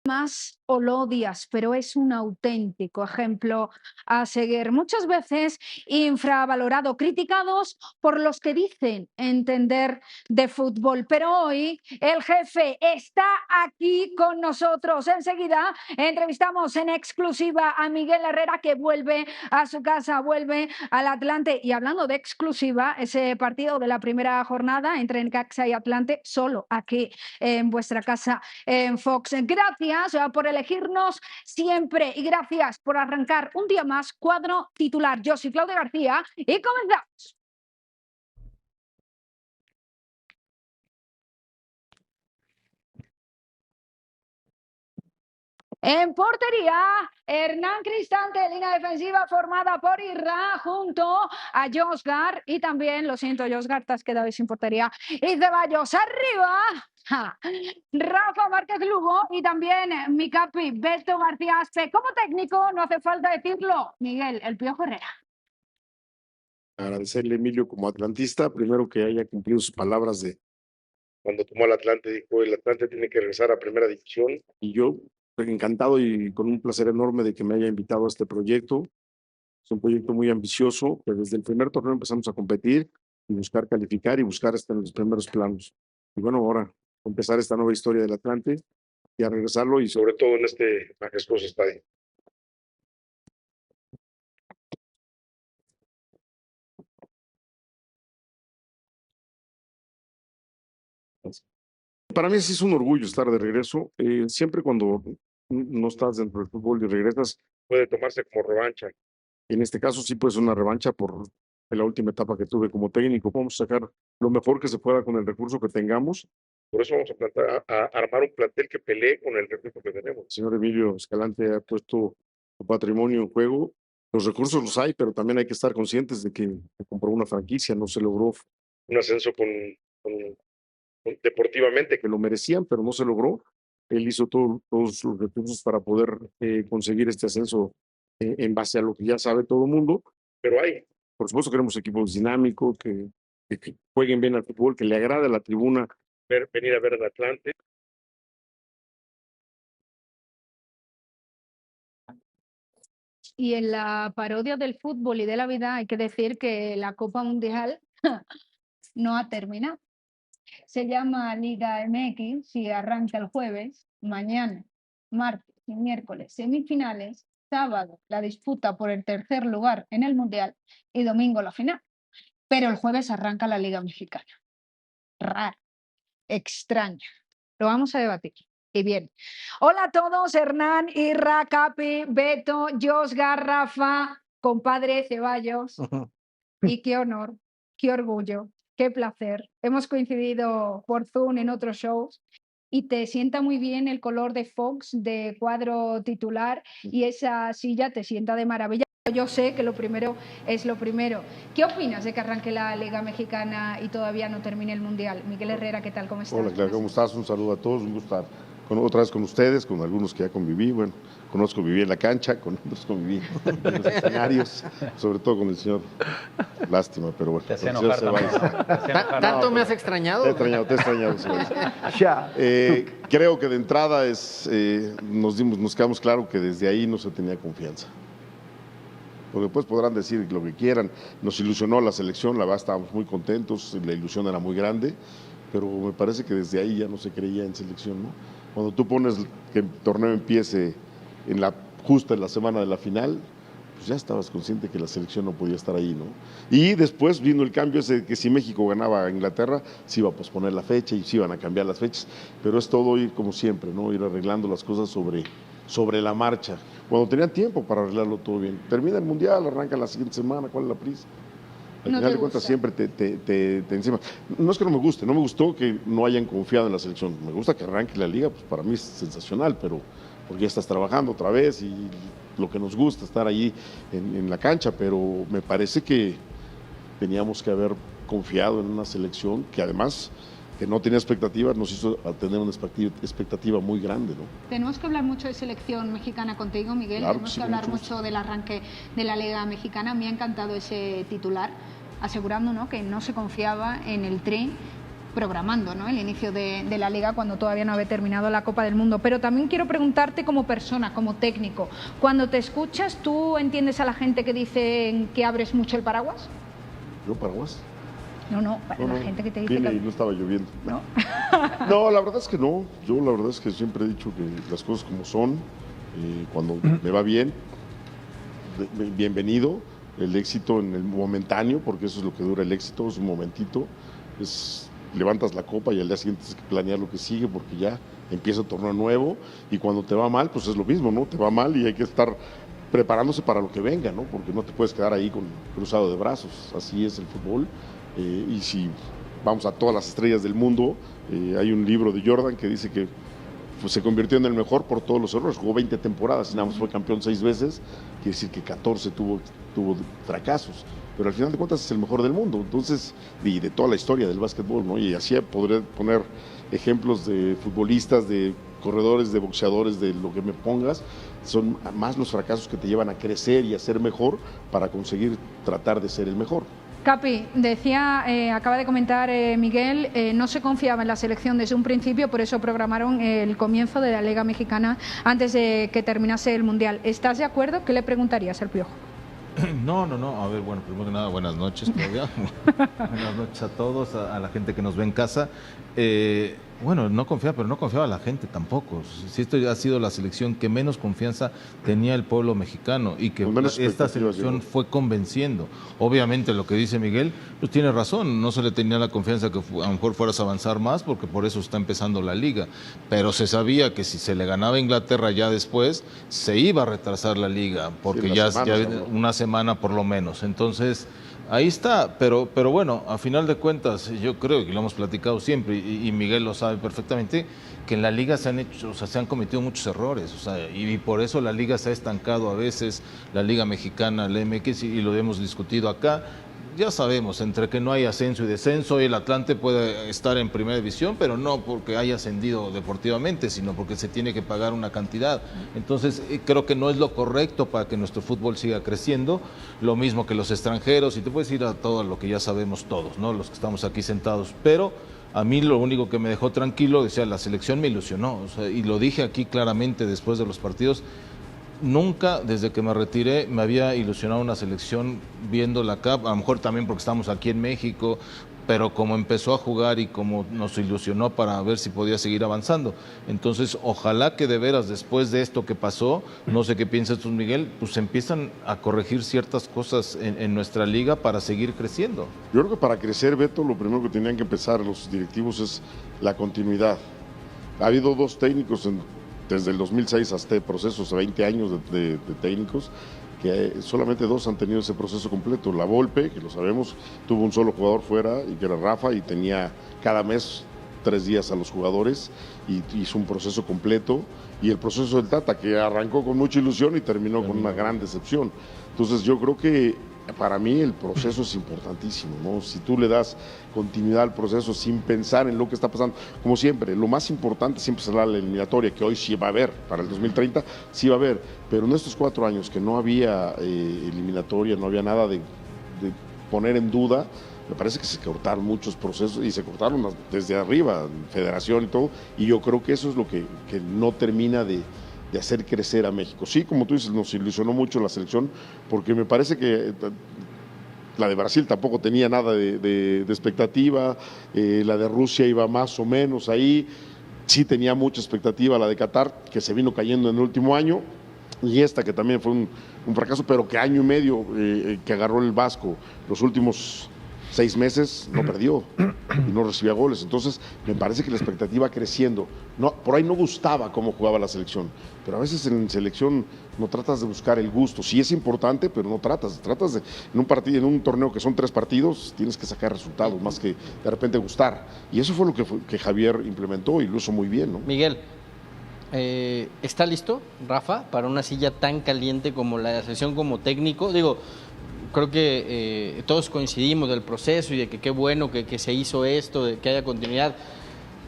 más o lo odias, pero es un auténtico ejemplo a seguir. Muchas veces infravalorado, criticados por los que dicen entender de fútbol. Pero hoy el jefe está aquí con nosotros. Enseguida entrevistamos en exclusiva a Miguel Herrera, que vuelve a su casa, vuelve al Atlante. Y hablando de exclusiva, ese partido de la primera jornada entre Necaxa y Atlante, solo aquí en vuestra casa en Fox. Gracias por elegirnos siempre y gracias por arrancar un día más Cuadro Titular. Yo soy Claudia García y comenzamos. En portería, Hernán Cristante, línea defensiva formada por Irra junto a Josgar y también, lo siento, Josgar, te has quedado sin portería. Y Ceballos arriba. Rafa Márquez Lugo y también mi capi Beto García Aspe. Como técnico, no hace falta decirlo, Miguel El Piojo Herrera. Agradecerle a Emilio como atlantista, primero que haya cumplido sus palabras de cuando tomó el Atlante, dijo el Atlante tiene que regresar a primera división y yo encantado y con un placer enorme de que me haya invitado a este proyecto. Es un proyecto muy ambicioso, pues desde el primer torneo empezamos a competir y buscar calificar y buscar estar en los primeros planos. Y bueno, ahora empezar esta nueva historia del Atlante y a regresarlo y sobre todo en este majestuoso estadio. Para mí sí es un orgullo estar de regreso. Siempre cuando no estás dentro del fútbol y regresas, puede tomarse como revancha. En este caso sí puede ser una revancha por la última etapa que tuve como técnico. Vamos a sacar lo mejor que se pueda con el recurso que tengamos. Por eso vamos a armar un plantel que pelee con el recurso que tenemos. El señor Emilio Escalante ha puesto su patrimonio en juego. Los recursos los hay, pero también hay que estar conscientes de que se compró una franquicia, no se logró un ascenso deportivamente, que lo merecían, pero no se logró. Él hizo todos los recursos para poder conseguir este ascenso en base a lo que ya sabe todo el mundo, pero hay, por supuesto, queremos equipos dinámicos, que jueguen bien al fútbol, que le agrade a la tribuna venir a ver al Atlante. Y en la parodia del fútbol y de la vida hay que decir que la Copa Mundial no ha terminado. Se llama Liga MX y arranca el jueves, mañana, martes y miércoles semifinales, sábado la disputa por el tercer lugar en el Mundial y domingo la final. Pero el jueves arranca la Liga Mexicana. Raro, extraña. Lo vamos a debatir. Y bien. Hola a todos, Hernán, Irra, Capi, Beto, Josgar, Rafa, compadre Ceballos. Y qué honor, qué orgullo, qué placer. Hemos coincidido por Zoom en otros shows y te sienta muy bien el color de Fox de Cuadro Titular y esa silla te sienta de maravilla. Yo sé que lo primero es lo primero. ¿Qué opinas de que arranque la Liga Mexicana y todavía no termine el Mundial? Miguel Herrera, ¿qué tal? ¿Cómo estás? Hola, Clara, ¿cómo estás? Un saludo a todos, un gusto estar otra vez con ustedes, con algunos que ya conviví, bueno, viví en la cancha, con otros conviví en los escenarios, sobre todo con el señor Lástima, pero bueno. Te hacía enojar también. ¿Tanto me has extrañado? Te he extrañado, creo que de entrada nos quedamos claro que desde ahí no se tenía confianza. Porque después podrán decir lo que quieran, nos ilusionó la selección, la verdad estábamos muy contentos, la ilusión era muy grande, pero me parece que desde ahí ya no se creía en selección, ¿no? Cuando tú pones que el torneo empiece justo en la semana de la final, pues ya estabas consciente que la selección no podía estar ahí, ¿no? Y después vino el cambio ese de que si México ganaba a Inglaterra, se iba a posponer la fecha y se iban a cambiar las fechas, pero es todo ir como siempre, ¿no? Ir arreglando las cosas sobre la marcha, cuando tenían tiempo para arreglarlo todo bien. Termina el Mundial, arranca la siguiente semana, ¿cuál es la prisa? Al final de cuentas siempre te encima. No es que no me guste, no me gustó que no hayan confiado en la selección. Me gusta que arranque la liga, pues para mí es sensacional, pero porque ya estás trabajando otra vez y lo que nos gusta, estar ahí en la cancha, pero me parece que teníamos que haber confiado en una selección que además que no tenía expectativas, nos hizo tener una expectativa muy grande, ¿no? Tenemos que hablar mucho de selección mexicana contigo, Miguel. Claro, Tenemos sí, que hablar mucho del arranque de la Liga Mexicana. Me ha encantado ese titular, asegurando, ¿no?, que no se confiaba en el tren programando, ¿no?, el inicio de la Liga cuando todavía no había terminado la Copa del Mundo. Pero también quiero preguntarte como persona, como técnico, cuando te escuchas, ¿tú entiendes a la gente que dice que abres mucho el paraguas? ¿Yo paraguas? No, para la gente que te dice viene que... y no estaba lloviendo. ¿No? No, la verdad es que no. Yo la verdad es que siempre he dicho que las cosas como son, cuando me va bien, bienvenido. El éxito en el momentáneo, porque eso es lo que dura el éxito, es un momentito. Levantas la copa y al día siguiente tienes que planear lo que sigue porque ya empieza el torneo nuevo y cuando te va mal, pues es lo mismo, ¿no? Te va mal y hay que estar preparándose para lo que venga, ¿no? Porque no te puedes quedar ahí con cruzado de brazos. Así es el fútbol. Y si vamos a todas las estrellas del mundo, hay un libro de Jordan que dice que pues, se convirtió en el mejor por todos los errores. Jugó 20 temporadas y nada más fue campeón 6 veces. Quiere decir que 14 tuvo fracasos. Pero al final de cuentas es el mejor del mundo. Entonces, y de toda la historia del básquetbol, ¿no? Y así podré poner ejemplos de futbolistas, de corredores, de boxeadores, de lo que me pongas. Son más los fracasos que te llevan a crecer y a ser mejor para conseguir tratar de ser el mejor. Capi, decía, acaba de comentar Miguel, no se confiaba en la selección desde un principio, por eso programaron el comienzo de la Liga Mexicana antes de que terminase el Mundial. ¿Estás de acuerdo? ¿Qué le preguntarías al Piojo? No. A ver, bueno, primero que nada, buenas noches, Claudia. Buenas noches a todos, a la gente que nos ve en casa. Bueno, no confiaba, pero no confiaba la gente tampoco. Si esto ha sido la selección que menos confianza tenía el pueblo mexicano y que esta selección fue convenciendo. Obviamente lo que dice Miguel, pues tiene razón, no se le tenía la confianza que a lo mejor fueras a avanzar más porque por eso está empezando la liga. Pero se sabía que si se le ganaba a Inglaterra ya después, se iba a retrasar la liga porque ya una semana por lo menos. Entonces... ahí está, pero bueno, a final de cuentas, yo creo que lo hemos platicado siempre y Miguel lo sabe perfectamente, que en la liga se han cometido muchos errores, y por eso la liga se ha estancado a veces, la liga mexicana, la MX, y lo hemos discutido acá. Ya sabemos, entre que no hay ascenso y descenso, el Atlante puede estar en primera división, pero no porque haya ascendido deportivamente, sino porque se tiene que pagar una cantidad. Entonces, creo que no es lo correcto para que nuestro fútbol siga creciendo, lo mismo que los extranjeros, y te puedes ir a todo lo que ya sabemos todos, ¿no? Los que estamos aquí sentados, pero a mí lo único que me dejó tranquilo, decía, la selección me ilusionó, y lo dije aquí claramente después de los partidos. Nunca, desde que me retiré, me había ilusionado una selección viendo la CAP, a lo mejor también porque estamos aquí en México, pero como empezó a jugar y como nos ilusionó para ver si podía seguir avanzando. Entonces, ojalá que de veras, después de esto que pasó, no sé qué piensas tú, Miguel, pues empiezan a corregir ciertas cosas en nuestra liga para seguir creciendo. Yo creo que para crecer, Beto, lo primero que tenían que empezar los directivos es la continuidad. Ha habido 2 técnicos desde el 2006 hasta el proceso, 20 años de técnicos, que solamente 2 han tenido ese proceso completo. La Volpe, que lo sabemos, tuvo un solo jugador fuera, y que era Rafa, y tenía cada mes 3 días a los jugadores, y hizo un proceso completo. Y el proceso del Tata, que arrancó con mucha ilusión y terminó con una gran decepción. Entonces yo creo que para mí el proceso es importantísimo, ¿no? Si tú le das continuidad al proceso sin pensar en lo que está pasando, como siempre, lo más importante siempre será la eliminatoria, que hoy sí va a haber, para el 2030 sí va a haber, pero en estos 4 años que no había eliminatoria, no había nada de poner en duda, me parece que se cortaron muchos procesos y se cortaron desde arriba, federación y todo, y yo creo que eso es lo que no termina de hacer crecer a México. Sí, como tú dices, nos ilusionó mucho la selección, porque me parece que la de Brasil tampoco tenía nada de expectativa, la de Rusia iba más o menos ahí, sí tenía mucha expectativa la de Qatar, que se vino cayendo en el último año, y esta que también fue un fracaso, pero que año y medio que agarró el Vasco, los últimos 6 meses no perdió y no recibía goles. Entonces me parece que la expectativa va creciendo. No, por ahí no gustaba cómo jugaba la selección, pero a veces en selección no tratas de buscar el gusto. Sí es importante, pero no tratas de en un partido, en un torneo que son 3 partidos, tienes que sacar resultados más que de repente gustar. Y eso fue lo que Javier implementó y lo hizo muy bien, ¿no? Miguel, ¿está listo Rafa para una silla tan caliente como la de la selección como técnico? Digo, creo que todos coincidimos del proceso y de que qué bueno que se hizo esto, de que haya continuidad,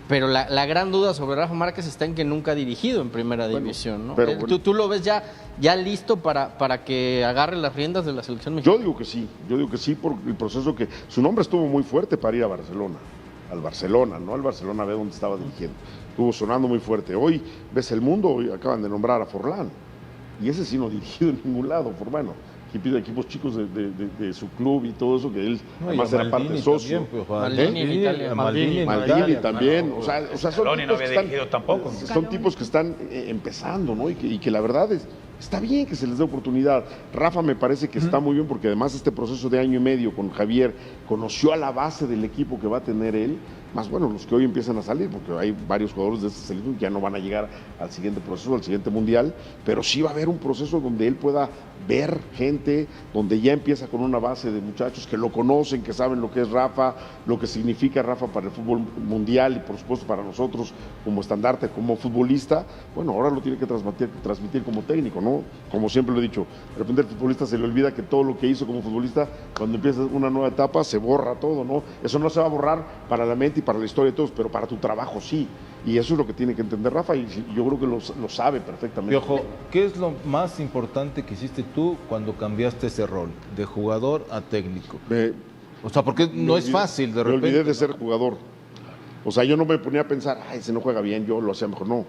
pero la gran duda sobre Rafa Márquez está en que nunca ha dirigido en primera división, ¿no? ¿Tú lo ves ya listo para que agarre las riendas de la selección mexicana? Yo digo que sí por el proceso que... Su nombre estuvo muy fuerte para ir a Barcelona. al Barcelona, ¿no? Al Barcelona ve dónde estaba dirigiendo. Estuvo sonando muy fuerte. Hoy ves el mundo, hoy acaban de nombrar a Forlán. Y ese sí no ha dirigido en ningún lado, bueno, equipos chicos de su club y todo eso, que él además era parte de socio. Maldini en Italia. Maldini también. O sea son Scaloni no tipos había dirigido tampoco. Son tipos que están empezando, ¿no? Y que la verdad está bien que se les dé oportunidad. Rafa me parece que está muy bien porque además este proceso de año y medio con Javier conoció a la base del equipo que va a tener él, más bueno, los que hoy empiezan a salir, porque hay varios jugadores de esta selección que ya no van a llegar al siguiente proceso, al siguiente mundial, pero sí va a haber un proceso donde él pueda ver gente, donde ya empieza con una base de muchachos que lo conocen, que saben lo que es Rafa, lo que significa Rafa para el fútbol mundial y por supuesto para nosotros como estandarte, como futbolista. Bueno, ahora lo tiene que transmitir como técnico, ¿no? Como siempre lo he dicho, de repente el futbolista se le olvida que todo lo que hizo como futbolista, cuando empieza una nueva etapa, se borra todo, ¿no? Eso no se va a borrar para la mente y para la historia de todos, pero para tu trabajo sí. Y eso es lo que tiene que entender Rafa y yo creo que lo sabe perfectamente. Piojo, ¿qué es lo más importante que hiciste tú cuando cambiaste ese rol, de jugador a técnico? O sea, porque no es fácil de repente. Me olvidé de ser jugador. O sea, yo no me ponía a pensar, ay, ese no juega bien, yo lo hacía mejor, no.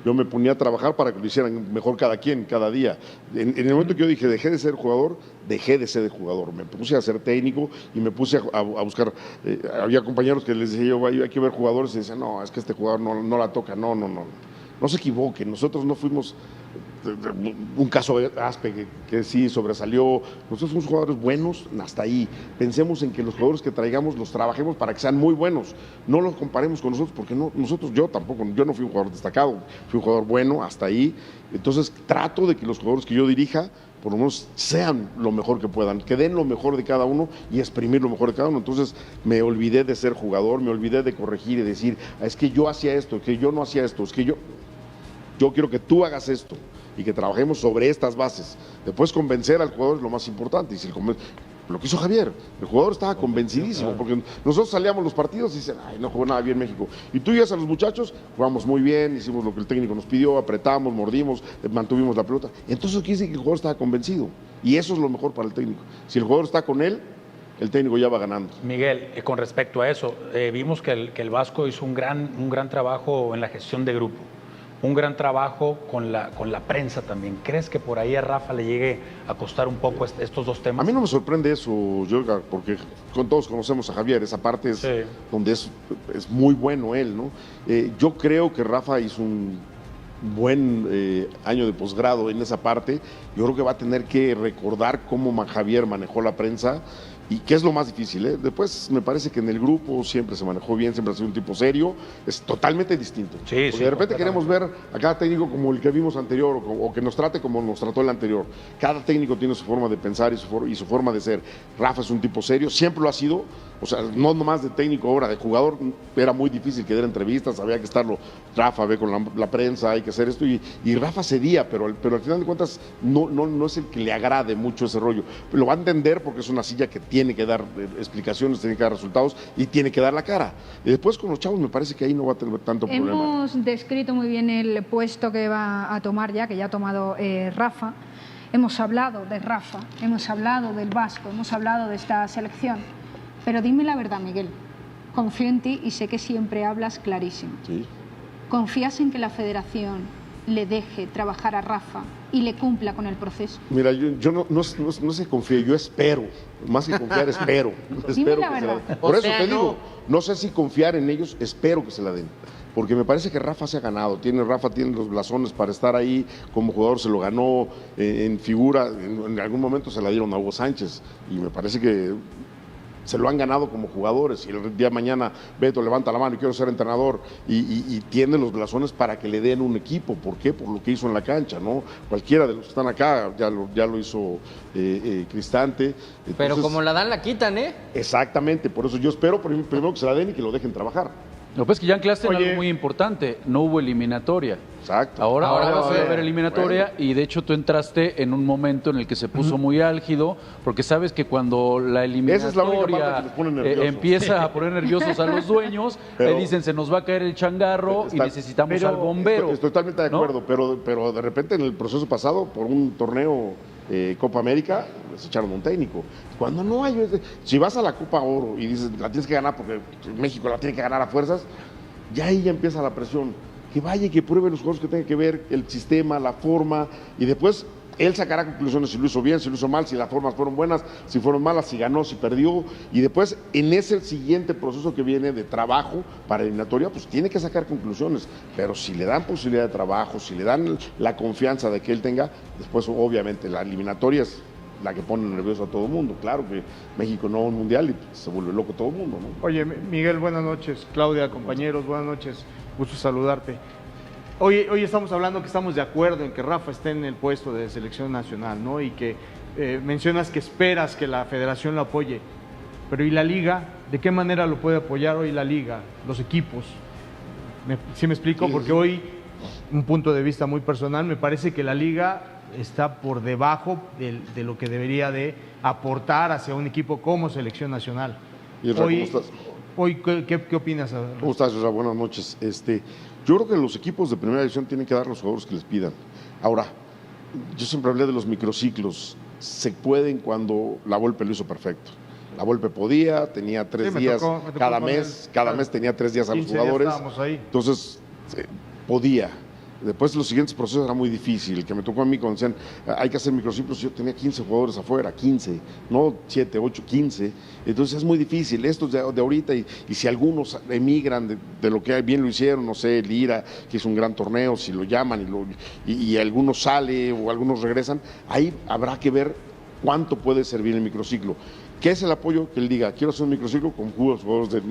Yo me ponía a trabajar para que lo hicieran mejor cada quien, cada día. En el momento que yo dije, dejé de ser jugador, dejé de ser jugador. Me puse a ser técnico y me puse a buscar. Había compañeros que les decía yo, hay que ver jugadores y decían, no, es que este jugador no la toca. No. No se equivoquen, nosotros no fuimos un caso Aspe que sí sobresalió. Nosotros somos jugadores buenos hasta ahí. Pensemos en que los jugadores que traigamos los trabajemos para que sean muy buenos. No los comparemos con nosotros porque yo no fui un jugador destacado, fui un jugador bueno hasta ahí. Entonces trato de que los jugadores que yo dirija por lo menos sean lo mejor que puedan, que den lo mejor de cada uno y exprimir lo mejor de cada uno. Entonces me olvidé de ser jugador, me olvidé de corregir y decir, es que yo hacía esto, que yo no hacía esto, es que yo quiero que tú hagas esto y que trabajemos sobre estas bases. Después convencer al jugador es lo más importante. Y si lo que hizo Javier, el jugador estaba convencidísimo, porque nosotros salíamos los partidos y dicen, ay, no jugó nada bien México. Y tú ibas a los muchachos, jugamos muy bien, hicimos lo que el técnico nos pidió, apretamos, mordimos, mantuvimos la pelota. Entonces quiere decir que el jugador estaba convencido. Y eso es lo mejor para el técnico. Si el jugador está con él, el técnico ya va ganando. Miguel, con respecto a eso, vimos que el Vasco hizo un gran trabajo en la gestión de grupo. Un gran trabajo con la prensa también. ¿Crees que por ahí a Rafa le llegue a costar un poco estos dos temas? A mí no me sorprende eso, Jorge, porque todos conocemos a Javier, esa parte es donde es muy bueno él, ¿no? Yo creo que Rafa hizo un buen año de posgrado en esa parte. Yo creo que va a tener que recordar cómo Javier manejó la prensa y qué es lo más difícil, ¿eh? Después me parece que en el grupo siempre se manejó bien, siempre ha sido un tipo serio, es totalmente distinto. Porque de repente queremos ver a cada técnico como el que vimos anterior o que nos trate como nos trató el anterior. Cada técnico tiene su forma de pensar y su forma de ser. Rafa es un tipo serio, siempre lo ha sido, o sea, no nomás de técnico ahora, de jugador era muy difícil que diera entrevistas, había que estarlo, Rafa ve con la prensa, hay que hacer esto y Rafa cedía, pero al final de cuentas no es el que le agrade mucho ese rollo. Lo va a entender porque es una silla que tiene que dar explicaciones, tiene que dar resultados y tiene que dar la cara. Y después con los chavos me parece que ahí no va a tener tanto problema. Hemos descrito muy bien el puesto que va a tomar que ya ha tomado Rafa. Hemos hablado de Rafa, hemos hablado del Vasco, hemos hablado de esta selección. Pero dime la verdad, Miguel. Confío en ti y sé que siempre hablas clarísimo. Sí. ¿Confías en que la federación le deje trabajar a Rafa y le cumpla con el proceso? Mira, yo no sé, confío, yo espero, más que confiar, espero. Dime la verdad. Por eso te digo, no sé si confiar en ellos, espero que se la den. Porque me parece que Rafa se ha ganado, Rafa tiene los blasones para estar ahí, como jugador se lo ganó en figura, en algún momento se la dieron a Hugo Sánchez y me parece que se lo han ganado como jugadores y el día de mañana Beto levanta la mano y quiero ser entrenador y tiene los blasones para que le den un equipo. ¿Por qué? Por lo que hizo en la cancha, ¿no? Cualquiera de los que están acá ya lo hizo Cristante. Entonces, pero como la dan, la quitan, ¿eh? Exactamente, por eso yo espero primero que se la den y que lo dejen trabajar. Lo que pasa es que ya anclaste en algo muy importante, no hubo eliminatoria. Exacto. Ahora va a haber eliminatoria y de hecho tú entraste en un momento en el que se puso muy álgido, porque sabes que cuando la eliminatoria empieza a poner nerviosos a los dueños, le dicen se nos va a caer el changarro y necesitamos al bombero. Estoy totalmente de acuerdo, ¿no? pero de repente en el proceso pasado, por un torneo Copa América, les echaron un técnico. Cuando no hay, si vas a la Copa Oro y dices, la tienes que ganar porque México la tiene que ganar a fuerzas, ya ahí ya empieza la presión. Que vaya y que pruebe los juegos que tenga que ver, el sistema, la forma, y después él sacará conclusiones si lo hizo bien, si lo hizo mal, si las formas fueron buenas, si fueron malas, si ganó, si perdió, y después en ese siguiente proceso que viene de trabajo para eliminatoria, pues tiene que sacar conclusiones, pero si le dan posibilidad de trabajo, si le dan la confianza de que él tenga, después obviamente la eliminatoria es la que pone nervioso a todo el mundo. Claro que México no va a un mundial y se vuelve loco todo el mundo, ¿no? Oye, Miguel, buenas noches. Claudia, compañeros, buenas noches. Gusto saludarte. Hoy estamos hablando que estamos de acuerdo en que Rafa esté en el puesto de selección nacional, ¿no? Y que mencionas que esperas que la federación lo apoye. Pero ¿y la liga? ¿De qué manera lo puede apoyar hoy la liga, los equipos? ¿Sí me explico? Porque hoy, un punto de vista muy personal, me parece que la liga está por debajo de lo que debería de aportar hacia un equipo como selección nacional. ¿Cómo estás? Hoy, ¿qué opinas? ¿Cómo estás, Rosa? Buenas noches. Yo creo que los equipos de primera división tienen que dar los jugadores que les pidan. Ahora, yo siempre hablé de los microciclos. Se pueden cuando la Volpe lo hizo perfecto. La Volpe podía, tenía 3 días cada mes tenía 3 días a los jugadores. Entonces, podía. Después los siguientes procesos era muy difícil. El que me tocó a mí cuando decían hay que hacer microciclos, yo tenía 15 jugadores afuera, 15, no 7, 8, 15. Entonces es muy difícil. Estos de ahorita, y si algunos emigran de lo que bien lo hicieron, no sé, Lira, que es un gran torneo, si lo llaman y algunos sale o algunos regresan, ahí habrá que ver cuánto puede servir el microciclo. ¿Qué es el apoyo? Que él diga, quiero hacer un microciclo con jugadores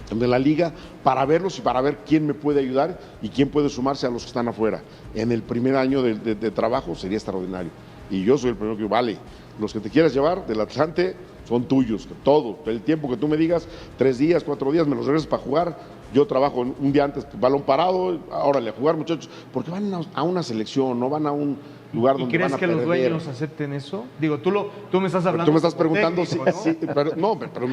de la liga para verlos y para ver quién me puede ayudar y quién puede sumarse a los que están afuera. En el primer año de trabajo sería extraordinario. Y yo soy el primero que vale, los que te quieras llevar del Atlante son tuyos, todo. El tiempo que tú me digas, 3 días, 4 días, me los regresas para jugar. Yo trabajo un día antes, balón parado, órale a jugar, muchachos, porque van a una selección, no van a un lugar donde van a perder. ¿Y crees que los dueños acepten eso? Digo, tú me estás hablando. Tú me estás preguntando, técnico, ¿no? pero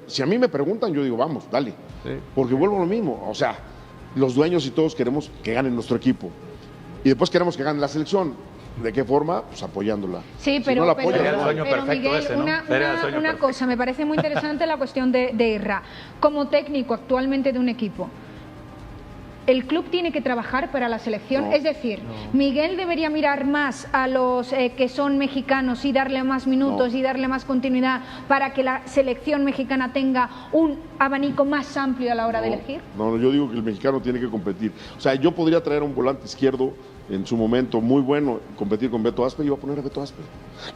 si a mí me preguntan, yo digo, vamos, dale. Sí. Porque vuelvo a lo mismo, o sea, los dueños y todos queremos que gane nuestro equipo. Y después queremos que gane la selección. ¿De qué forma? Pues apoyándola. Sí, pero, si no pero Miguel, una cosa, me parece muy interesante la cuestión de Irra. Como técnico actualmente de un equipo, ¿el club tiene que trabajar para la selección? Es decir, ¿Miguel debería mirar más a los que son mexicanos y darle más minutos y darle más continuidad para que la selección mexicana tenga un abanico más amplio a la hora de elegir? No, yo digo que el mexicano tiene que competir. O sea, yo podría traer a un volante izquierdo en su momento muy bueno, competir con Beto Aspe, y iba a poner a Beto Aspe.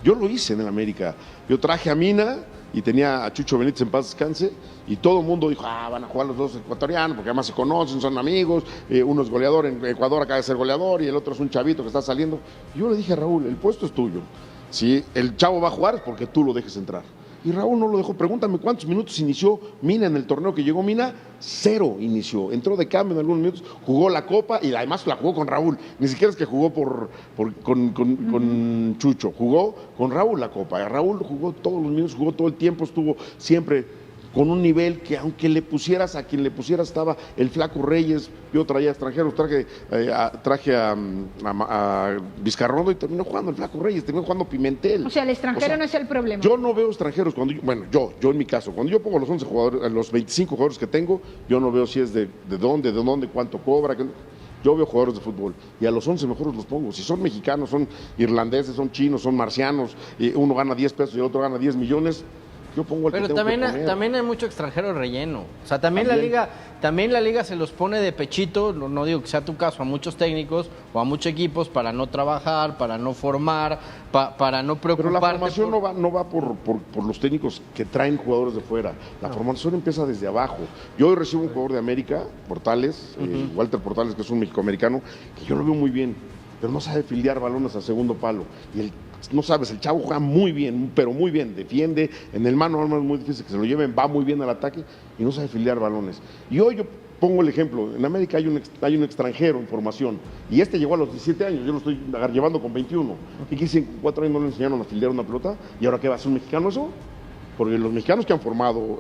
Yo lo hice en el América. Yo traje a Mina y tenía a Chucho Benítez en paz descanse, y todo el mundo dijo, van a jugar los dos ecuatorianos, porque además se conocen, son amigos, uno es goleador en Ecuador, acaba de ser goleador, y el otro es un chavito que está saliendo. Yo le dije a Raúl, el puesto es tuyo. Si el chavo va a jugar es porque tú lo dejes entrar. Y Raúl no lo dejó. Pregúntame cuántos minutos inició Mina en el torneo que llegó Mina. 0 inició. Entró de cambio en algunos minutos, jugó la Copa y además la jugó con Raúl. Ni siquiera es que jugó con Chucho, jugó con Raúl la Copa. Raúl jugó todos los minutos, jugó todo el tiempo, estuvo siempre con un nivel que aunque le pusieras a quien le pusieras, estaba el Flaco Reyes, yo traía extranjeros, traje a Vizcarrondo y terminó jugando el Flaco Reyes, terminó jugando Pimentel. O sea, el extranjero no es el problema. Yo no veo extranjeros cuando yo en mi caso, cuando yo pongo los 11 jugadores, los 25 jugadores que tengo, yo no veo si es de dónde, cuánto cobra. Yo veo jugadores de fútbol y a los 11 mejores los pongo. Si son mexicanos, son irlandeses, son chinos, son marcianos, y uno gana 10 pesos y el otro gana 10 millones. Yo pongo el Pero que tengo que poner. también hay mucho extranjero relleno. O sea, también la liga se los pone de pechito, no digo que sea tu caso, a muchos técnicos o a muchos equipos para no trabajar, para no formar, para no preocuparte. Pero la formación no va por los técnicos que traen jugadores de fuera. La formación empieza desde abajo. Yo hoy recibo un jugador de América, Portales, Walter Portales, que es un mexicoamericano, que yo lo veo muy bien, pero no sabe fildear balones a segundo palo. Y no sabes, el chavo juega muy bien, pero muy bien, defiende, en el mano a mano es muy difícil que se lo lleven, va muy bien al ataque y no sabe fildear balones. Y hoy yo pongo el ejemplo, en América hay un extranjero en formación y este llegó a los 17 años, yo lo estoy llevando con 21. ¿Y qué dicen? 4 años no le enseñaron a fildear una pelota y ahora qué va a ser un mexicano eso? Porque los mexicanos que han formado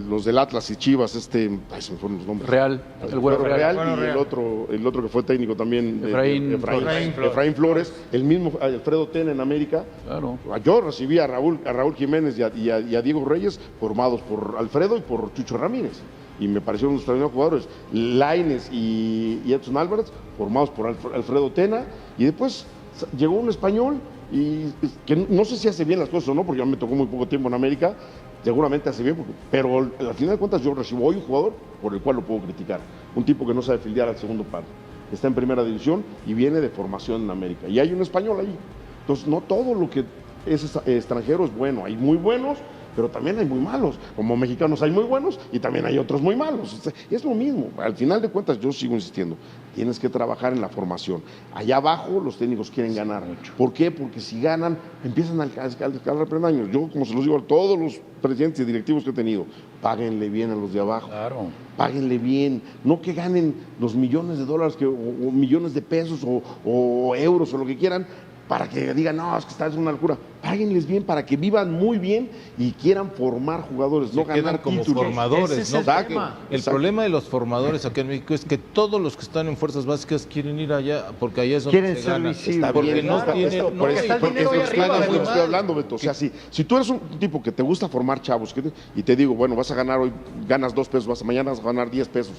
los del Atlas y Chivas, se me fueron los nombres. Real, el Güero Real. Y el otro que fue técnico también, Efraín Flores, el mismo Alfredo Tena en América. Claro. Yo recibí a Raúl Jiménez y a Diego Reyes, formados por Alfredo y por Chucho Ramírez. Y me parecieron unos extraordinarios jugadores. Lainez y Edson Álvarez, formados por Alfredo Tena. Y después llegó un español, y que no sé si hace bien las cosas o no, porque ya me tocó muy poco tiempo en América. Seguramente hace bien, pero al final de cuentas yo recibo hoy un jugador por el cual lo puedo criticar. Un tipo que no sabe fildear al segundo palo. Está en primera división y viene de formación en América. Y hay un español ahí. Entonces, no todo lo que es extranjero es bueno. Hay muy buenos, pero también hay muy malos. Como mexicanos hay muy buenos y también hay otros muy malos. Es lo mismo. Al final de cuentas, yo sigo insistiendo, tienes que trabajar en la formación. Allá abajo los técnicos quieren ganar. ¿Por qué? Porque si ganan, empiezan a alcanzar premios. Yo, como se los digo a todos los presidentes y directivos que he tenido, páguenle bien a los de abajo. Claro. Páguenle bien. No que ganen los millones de dólares o millones de pesos o euros o lo que quieran, para que digan, no, es que está es una locura. Páguenles bien para que vivan muy bien y quieran formar jugadores, no ganar como títulos. formadores. Ese es ¿no? el tema. El problema de los formadores aquí en México es que todos los que están en fuerzas básicas quieren ir allá, porque allá es donde quieren se gana. visibles. Porque no tienen... Porque es lo que estoy hablando, Beto. O sea, si tú eres un tipo que te gusta formar chavos y te digo, bueno, vas a ganar hoy, ganas 2 pesos, mañana vas a ganar 10 pesos.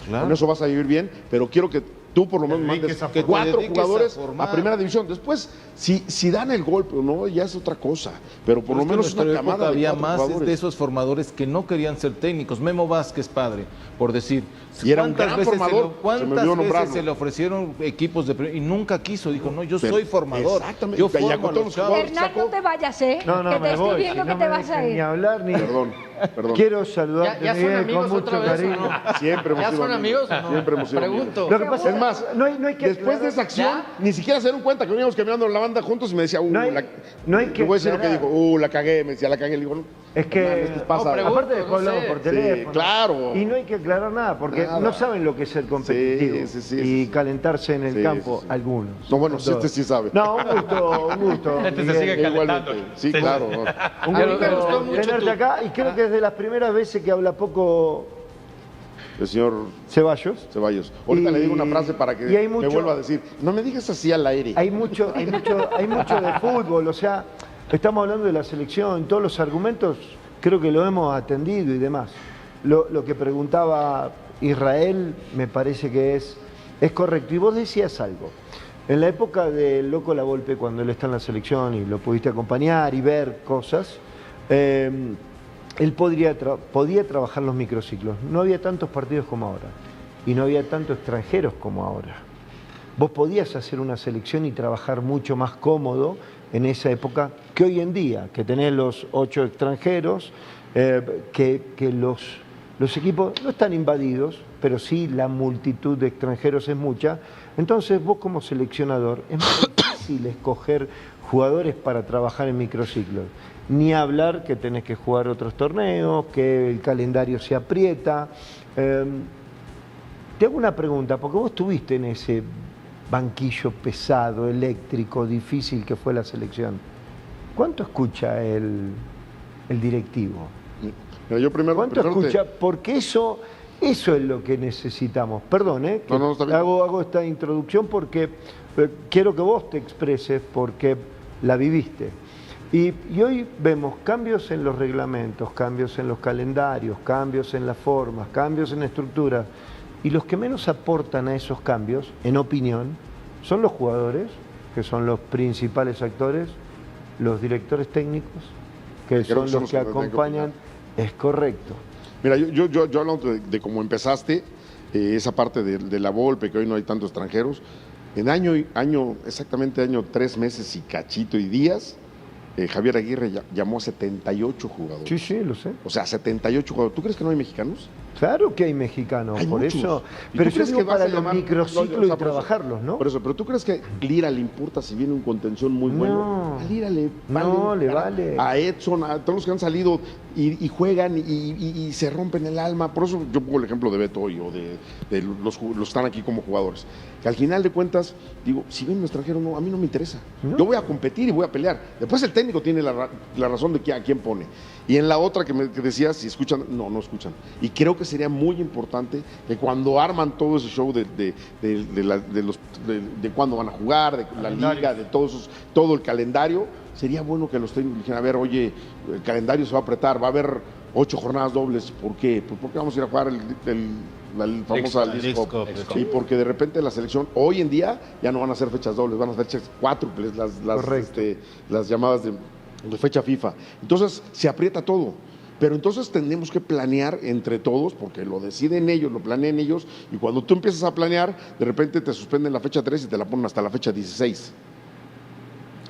Claro. Con eso vas a vivir bien, pero quiero que tú por lo menos mandes 4 jugadores a primera división. Después, si dan el golpe o no, ya es otra cosa. Pero por lo menos una camada había de más jugadores. de esos formadores que no querían ser técnicos. Memo Vázquez, padre, por decir. Y era un gran formador. ¿Cuántas veces se le ofrecieron equipos de y nunca quiso? Dijo, no, yo soy formador. Exactamente. Yo formo a los chavos. Hernán, no te vayas, ¿eh? No, que te me estoy voy. viendo Si que no te me vas a dejan ir. ni hablar ni... Perdón. Quiero saludarte, ¿Ya son Miguel, amigos con otra mucho vez o cariño. no? Siempre hemos ¿Ya sido son amigos o no? Siempre hemos sido Pregunto. amigos. Lo que pasa Es más, no hay que después de esa acción, ¿Ya? ni siquiera se dieron cuenta que veníamos caminando en la banda juntos y me decía, No hay que le voy a decir lo que aclarar. dijo, la cagué, me decía, la cagué, le digo, no. Es que, Hernández, ¿qué pasa? pregunto, aparte después no hablamos sé. por Sí, teléfono. claro. Y no hay que aclarar nada, porque Nada. no saben lo que es ser competitivo Sí, y calentarse en el Sí, campo, sí. algunos. No, bueno, Todos. este sí sabe. No, un gusto. Este se Miguel. sigue calentando. Igualmente. Sí, claro. Un A mí me gustó gusto mucho tenerte tu- acá y creo que es de las primeras veces que habla poco El señor Ceballos. Ceballos. Ahorita Y- le digo una frase para que y hay me mucho- vuelva a decir, no me digas así al aire. Hay mucho de fútbol, o sea, estamos hablando de la selección, todos los argumentos creo que lo hemos atendido y demás. Lo que preguntaba Israel me parece que es correcto. Y vos decías algo. En la época del Loco Lavolpe, cuando él está en la selección y lo pudiste acompañar y ver cosas, él podía trabajar los microciclos. No había tantos partidos como ahora y no había tantos extranjeros como ahora. Vos podías hacer una selección y trabajar mucho más cómodo en esa época que hoy en día, que tenés los 8 extranjeros, que los equipos no están invadidos, pero sí la multitud de extranjeros es mucha. Entonces vos como seleccionador es muy difícil escoger jugadores para trabajar en microciclos. Ni hablar que tenés que jugar otros torneos, que el calendario se aprieta. Te hago una pregunta, porque vos estuviste en ese banquillo pesado, eléctrico, difícil que fue la selección. ¿Cuánto escucha el directivo? Mira, yo ¿Cuánto escucha? Porque eso es lo que necesitamos. Perdón, que No, está bien. hago esta introducción porque quiero que vos te expreses porque la viviste. Y hoy vemos cambios en los reglamentos, cambios en los calendarios, cambios en las formas, cambios en estructuras. Y los que menos aportan a esos cambios, en opinión, son los jugadores, que son los principales actores, los directores técnicos, que son los que acompañan. Es correcto. Mira, yo hablando de cómo empezaste, esa parte de la Volpe, que hoy no hay tantos extranjeros, en exactamente año 3 meses y cachito y días, Javier Aguirre llamó a 78 jugadores. Sí, lo sé. O sea, 78 jugadores. ¿Tú crees que no hay mexicanos? Claro que hay mexicanos, Hay por muchos. eso. ¿Y Pero tú yo crees digo que vas para a los llamar- microciclos o sea, y trabajarlos, ¿no? Por eso, pero tú crees que Lira le importa si viene un contención muy bueno. No. A Lira le No, le vale. A Edson, a todos los que han salido y juegan y se rompen el alma. Por eso yo pongo el ejemplo de Beto hoy o de los que están aquí como jugadores. Que al final de cuentas, digo, si viene un extranjero, no, a mí no me interesa. ¿No? Yo voy a competir y voy a pelear. Después el técnico tiene la razón de a quién pone. Y en la otra que decías, si escuchan, no escuchan. Y creo que sería muy importante que cuando arman todo ese show de cuándo van a jugar, de la liga, de todo el calendario, sería bueno que los técnicos dijeran, a ver, oye, el calendario se va a apretar, va a haber 8 jornadas dobles. ¿Por qué? Pues porque vamos a ir a jugar el famoso Leagues Cup. Sí, porque de repente la selección, hoy en día, ya no van a hacer fechas dobles, van a hacer cuádruples, las llamadas de fecha FIFA. Entonces, se aprieta todo. Pero entonces tenemos que planear entre todos, porque lo deciden ellos, lo planean ellos, y cuando tú empiezas a planear, de repente te suspenden la fecha 3 y te la ponen hasta la fecha 16.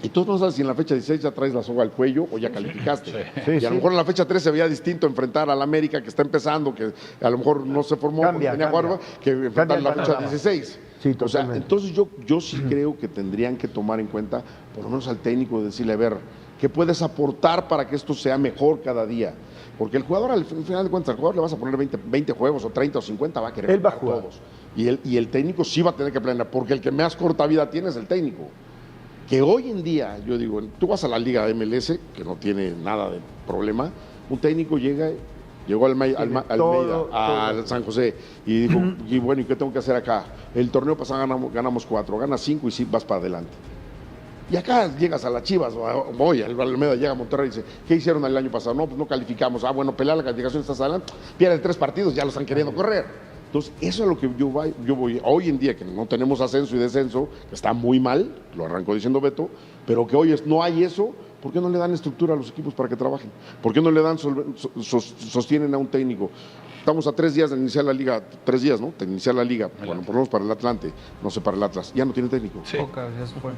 Y tú no sabes si en la fecha 16 ya traes la soga al cuello o ya calificaste. Y a lo mejor en la fecha 3 se veía distinto enfrentar al América que está empezando, que a lo mejor no se formó, tenía jugar, que enfrentar la fecha 16. Sí, o sea, entonces yo sí creo que tendrían que tomar en cuenta, por lo menos al técnico, decirle, a ver, ¿qué puedes aportar para que esto sea mejor cada día? Porque el jugador, al final de cuentas, al jugador le vas a poner 20 juegos o 30 o 50, va a querer Él va a jugar todos. Y el técnico sí va a tener que planear, porque el que más corta vida tiene es el técnico. Que hoy en día, yo digo, tú vas a la Liga MLS, que no tiene nada de problema, un técnico llegó al Almeida, al San José, y dijo, y bueno, ¿y qué tengo que hacer acá? El torneo pasado ganamos 4, ganas 5 y sí vas para adelante. Y acá llegas a las Chivas, o el Almeida llega a Monterrey y dice, ¿qué hicieron el año pasado? No, pues no calificamos. Bueno, pelear la calificación, estás adelante, pierden 3 partidos, ya lo están queriendo correr. Entonces, eso es lo que yo voy. Hoy en día, que no tenemos ascenso y descenso, que está muy mal, lo arrancó diciendo Beto, pero que hoy no hay eso, ¿por qué no le dan estructura a los equipos para que trabajen? ¿Por qué no le dan, sostienen a un técnico? Estamos a 3 días de iniciar la liga, 3 días, ¿no? De iniciar la liga, bueno, por lo menos para el Atlante, no sé, para el Atlas, ya no tiene técnico. Sí. Ya se fue.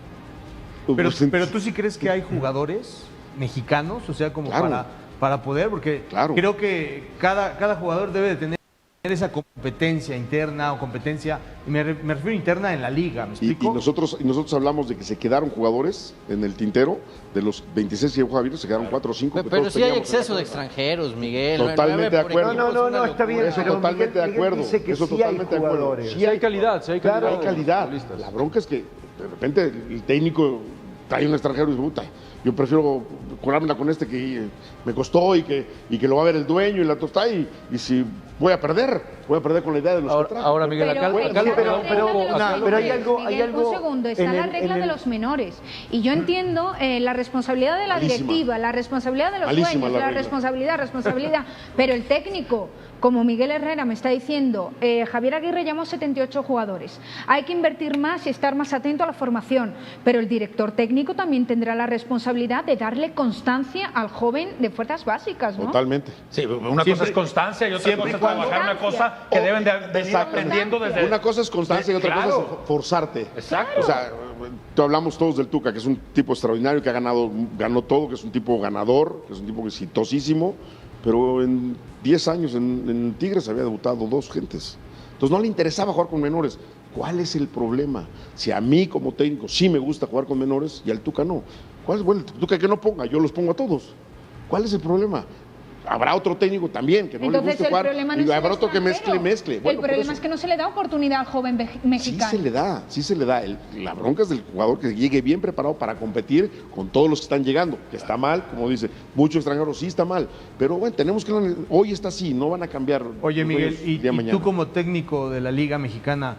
Pero tú sí crees que hay jugadores mexicanos, o sea, como claro, para poder, porque creo que cada jugador debe de tener esa competencia interna o competencia, me refiero interna en la liga, ¿me explico? Y nosotros hablamos de que se quedaron jugadores en el tintero, de los 26 que jugó Javier, se quedaron 4 o 5. Pero sí hay exceso de extranjeros, Miguel. Totalmente de acuerdo. No, está bien. Eso totalmente de acuerdo. Eso totalmente de acuerdo. Sí hay calidad, sí hay calidad. Claro, hay calidad. La bronca es que de repente el técnico trae un extranjero y dice, puta, yo prefiero curármela con este que me costó y que lo va a ver el dueño y la tostada y si voy a perder con la idea de los que trae. Ahora, Miguel, pero hay algo. Un segundo, está la regla de los menores. Y yo entiendo la responsabilidad de la directiva, la responsabilidad de los dueños, la responsabilidad. Pero el técnico, como Miguel Herrera me está diciendo, Javier Aguirre llamó 78 jugadores. Hay que invertir más y estar más atento a la formación. Pero el director técnico también tendrá la responsabilidad de darle constancia al joven de fuerzas básicas, ¿no? Totalmente. Sí, una cosa es constancia y otra cosa es trabajar una cosa que deben de venir aprendiendo desde... Una cosa es constancia y otra cosa es forzarte. Exacto. O sea, hablamos todos del Tuca, que es un tipo extraordinario, que ganó todo, que es un tipo ganador, que es un tipo exitosísimo, pero en 10 años en Tigres había debutado 2 gentes. Entonces no le interesaba jugar con menores. ¿Cuál es el problema? Si a mí como técnico sí me gusta jugar con menores y al Tuca no. ¿Cuál es bueno, el Tuca que no ponga? Yo los pongo a todos. ¿Cuál es el problema? Habrá otro técnico también que no le guste jugar y habrá otro que mezcle. Bueno, el problema es que no se le da oportunidad al joven mexicano. Sí se le da. La bronca es del jugador que llegue bien preparado para competir con todos los que están llegando. Que está mal, como dice, muchos extranjeros sí está mal. Pero bueno, tenemos que... Hoy está así, no van a cambiar. Oye, Miguel, y tú como técnico de la Liga Mexicana,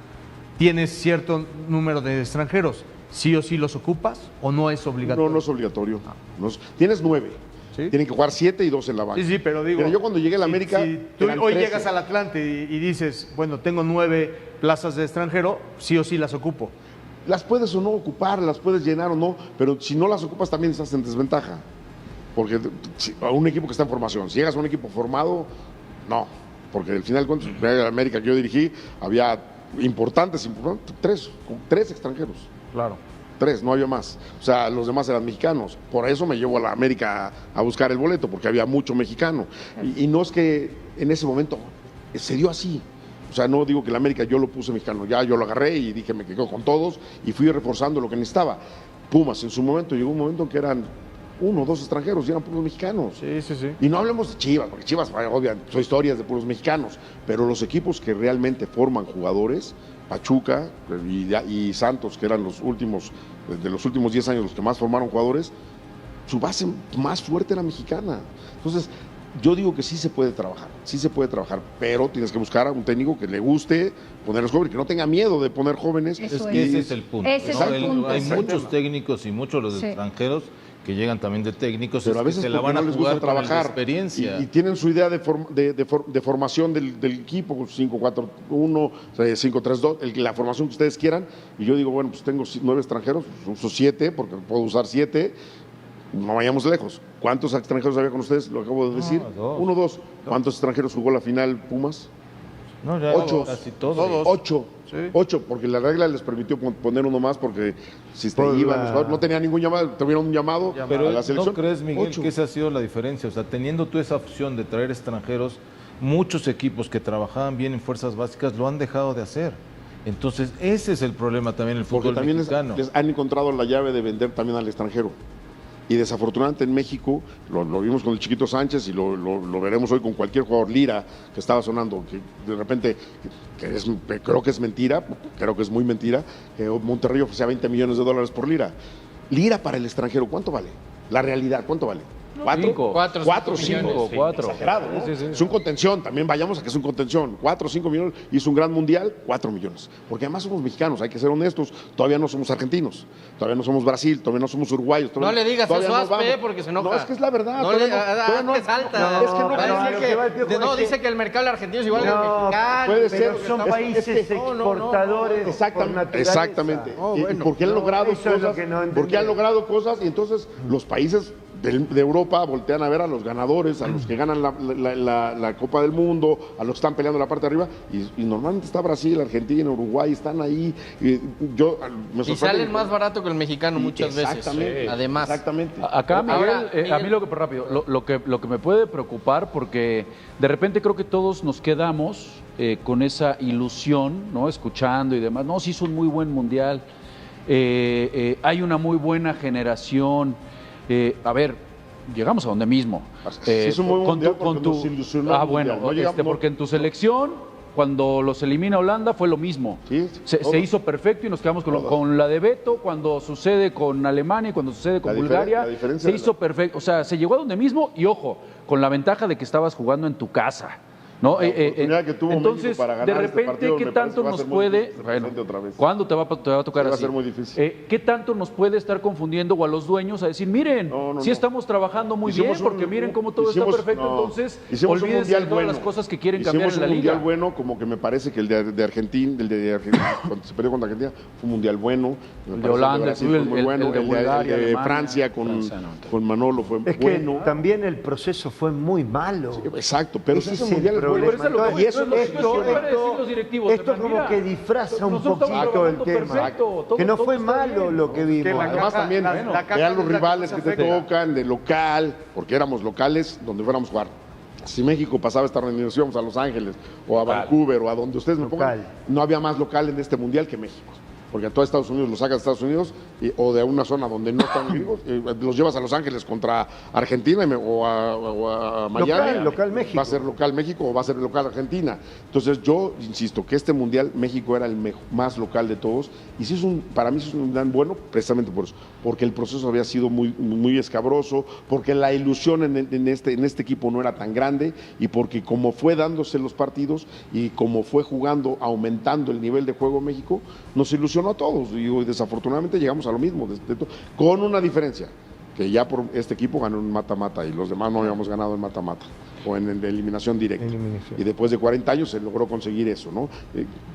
¿tienes cierto número de extranjeros? ¿Sí o sí los ocupas o no es obligatorio? No es obligatorio. Tienes 9. ¿Sí? Tienen que jugar 7 y 2 en la banca. Sí, pero digo... Pero yo cuando llegué a la América... Si tú hoy llegas al Atlante y dices, bueno, tengo 9 plazas de extranjero, sí o sí las ocupo. Las puedes o no ocupar, las puedes llenar o no, pero si no las ocupas también estás en desventaja. Porque a un equipo que está en formación, si llegas a un equipo formado, no. Porque al final, en la América que yo dirigí, había importantes, 3 extranjeros. Claro. 3, no había más. O sea, los demás eran mexicanos. Por eso me llevo a la América a buscar el boleto, porque había mucho mexicano. Y no es que en ese momento se dio así. O sea, no digo que el América yo lo puse mexicano, ya yo lo agarré y dije me quedo con todos y fui reforzando lo que necesitaba. Pumas, en su momento, llegó un momento en que eran 1 o 2 extranjeros y eran puros mexicanos. Sí, sí, sí. Y no hablemos de Chivas, porque Chivas, obviamente, son historias de puros mexicanos, pero los equipos que realmente forman jugadores, Pachuca y Santos, que eran los últimos, de los últimos 10 años los que más formaron jugadores, su base más fuerte era mexicana. Entonces, yo digo que sí se puede trabajar, pero tienes que buscar a un técnico que le guste poner a los jóvenes, que no tenga miedo de poner jóvenes. Es que ese es el punto. Ese es el punto. Hay muchos técnicos y muchos los extranjeros que llegan también de técnicos, pero a veces se la van a no les jugar gusta trabajar, con experiencia. Y tienen su idea de formación del equipo, 5-4-1, 5-3-2, la formación que ustedes quieran, y yo digo, bueno, pues tengo 9 extranjeros, uso 7, porque puedo usar 7, no vayamos lejos. ¿Cuántos extranjeros había con ustedes? Lo acabo de decir. 1, 2. ¿Cuántos extranjeros jugó la final Pumas? No, ya 8. Casi todos. 8. Sí. 8, porque la regla les permitió poner uno más, porque si iban, no tenía ningún llamado, tuvieron un llamado pero a la selección. ¿No crees, Miguel, 8. que esa ha sido la diferencia? O sea, teniendo tú esa opción de traer extranjeros, muchos equipos que trabajaban bien en fuerzas básicas lo han dejado de hacer. Entonces, ese es el problema también en el fútbol mexicano. Les han encontrado la llave de vender también al extranjero. Y desafortunadamente en México, lo vimos con el Chiquito Sánchez y lo veremos hoy con cualquier jugador, Lira, que estaba sonando, que de repente, creo que es mentira, creo que es muy mentira, que Monterrey ofrecía $20 millones por Lira. Lira para el extranjero, ¿cuánto vale? La realidad, ¿cuánto vale? 4, 5, 4. Exagerado, ¿no? Sí. Es un contención, también vayamos a que es un contención. 4, 5 millones, hizo un gran mundial, 4 millones. Porque además somos mexicanos, hay que ser honestos, todavía no somos argentinos, todavía no somos Brasil, todavía no somos uruguayos. No le digas eso a Aspe porque se enoja. No, es que es la verdad. No le salta. No, dice que el mercado argentino es igual que el mexicano. Puede ser. Son países exportadores. Exactamente. ¿Por qué han logrado cosas? ¿Por qué han logrado cosas? Y entonces los países de Europa voltean a ver a los ganadores, a los que ganan la Copa del Mundo, a los que están peleando la parte de arriba, y normalmente está Brasil, Argentina, Uruguay, están ahí. Y salen más barato que el mexicano muchas veces. Además. Exactamente. Acá, Miguel, a mí lo que me puede preocupar, porque de repente creo que todos nos quedamos con esa ilusión, ¿no? Escuchando y demás. No, sí es un muy buen mundial. Hay una muy buena generación. A ver, llegamos a donde mismo. Es un buen mundial porque nos ilusionó el bueno, mundial. porque en tu selección, cuando los elimina Holanda, fue lo mismo. Sí, se hizo perfecto y nos quedamos con la de Beto. Cuando sucede con Alemania y cuando sucede con Bulgaria, se hizo perfecto. O sea, se llegó a donde mismo y ojo, con la ventaja de que estabas jugando en tu casa. ¿No? Que tuvo entonces, para ganar de repente, este partido, ¿qué tanto nos puede? ¿Cuándo te va a tocar así? Va a ser muy difícil. ¿Qué tanto nos puede estar confundiendo o a los dueños a decir, miren, sí estamos trabajando muy bien, porque miren cómo todo está perfecto, entonces olvídense de todas las cosas que quieren cambiar en la liga. Un mundial bueno, como que me parece que el de Argentina, cuando se perdió contra Argentina, fue un mundial bueno. El de Holanda, el de Bulgaria, el de Francia con Manolo fue bueno. Que también el proceso fue muy malo. Sí, exacto, pero ese mundial y esto como que disfraza un poquito el tema. Que no fue malo lo que vimos. Además también vean los rivales que te tocan de local, porque éramos locales donde fuéramos a jugar. Si México pasaba esta reunión, íbamos a Los Ángeles o a Vancouver o a donde ustedes me pongan, no había más local en este mundial que México. Porque a todo Estados Unidos los sacas de Estados Unidos o de una zona donde no están vivos, los llevas a Los Ángeles contra Argentina o a Miami. Local México. Va a ser local México o va a ser local Argentina. Entonces yo insisto que este mundial México era el más local de todos y sí para mí es un mundial bueno precisamente por eso, porque el proceso había sido muy, muy escabroso, porque la ilusión en este equipo no era tan grande y porque como fue dándose los partidos y como fue jugando, aumentando el nivel de juego México, nos ilusionó a todos y desafortunadamente llegamos a lo mismo, con una diferencia, que ya por este equipo ganó un mata-mata y los demás no habíamos ganado en mata-mata o en eliminación directa. Y después de 40 años se logró conseguir eso, ¿no?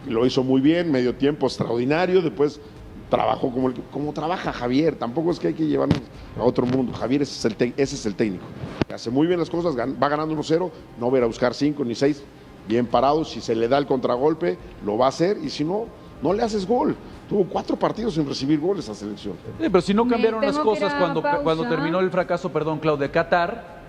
Lo hizo muy bien, medio tiempo extraordinario, después trabajó como trabaja Javier, tampoco es que hay que llevarnos a otro mundo. Javier ese es el técnico, hace muy bien las cosas, va ganando 1-0, no va a ir a buscar 5 ni 6, bien parado, si se le da el contragolpe lo va a hacer y si no, no le haces gol. Tuvo 4 partidos sin recibir goles a selección. Pero si no cambiaron las cosas cuando terminó el fracaso, perdón, Claudia, Qatar,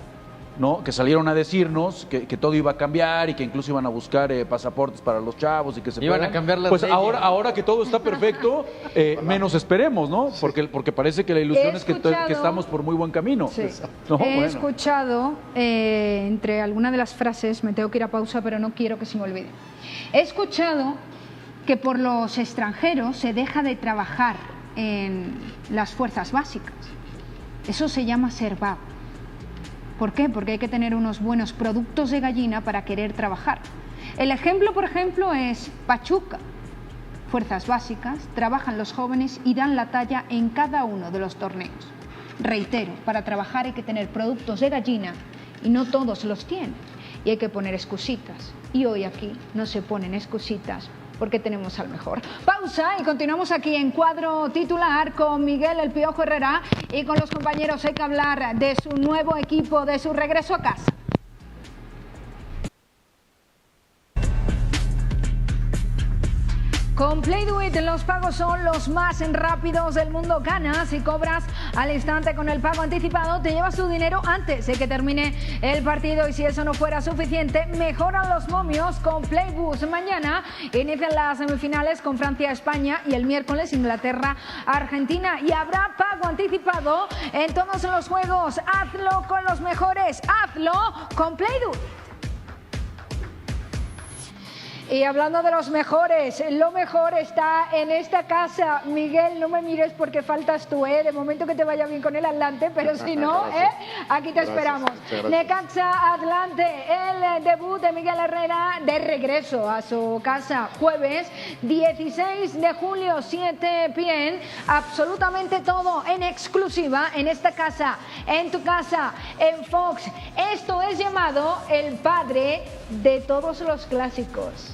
¿no? Que salieron a decirnos que todo iba a cambiar y que incluso iban a buscar pasaportes para los chavos y que se iban puedan. a cambiar las pues leyes. ahora que todo está perfecto, menos esperemos, ¿no? Porque parece que la ilusión es que estamos por muy buen camino. Sí. No, He escuchado, entre algunas de las frases, me tengo que ir a pausa, pero no quiero que se me olvide. He escuchado que por los extranjeros se deja de trabajar en las fuerzas básicas. Eso se llama ser vago. ¿Por qué? Porque hay que tener unos buenos productos de gallina para querer trabajar. El ejemplo, por ejemplo, es Pachuca. Fuerzas básicas, trabajan los jóvenes y dan la talla en cada uno de los torneos. Reitero, para trabajar hay que tener productos de gallina y no todos los tienen. Y hay que poner excusitas. Y hoy aquí no se ponen excusitas porque tenemos al mejor. Pausa y continuamos aquí en Cuadro Titular con Miguel El Piojo Herrera y con los compañeros. Hay que hablar de su nuevo equipo, de su regreso a casa. Con Play-Do-It los pagos son los más rápidos del mundo. Ganas y cobras al instante con el pago anticipado. Te llevas tu dinero antes de que termine el partido y si eso no fuera suficiente, mejoran los momios con Playboost. Mañana inician las semifinales con Francia-España y el miércoles Inglaterra-Argentina y habrá pago anticipado en todos los juegos. Hazlo con los mejores, hazlo con Play-Do. Y hablando de los mejores, lo mejor está en esta casa. Miguel, no me mires porque faltas tú, ¿eh? De momento que te vaya bien con el Atlante, pero si no, aquí te esperamos. Necaxa Atlante, el debut de Miguel Herrera de regreso a su casa. Jueves 16 de julio, 7 p.m. Absolutamente todo en exclusiva en esta casa, en tu casa, en Fox. Esto es llamado el padre de todos los clásicos.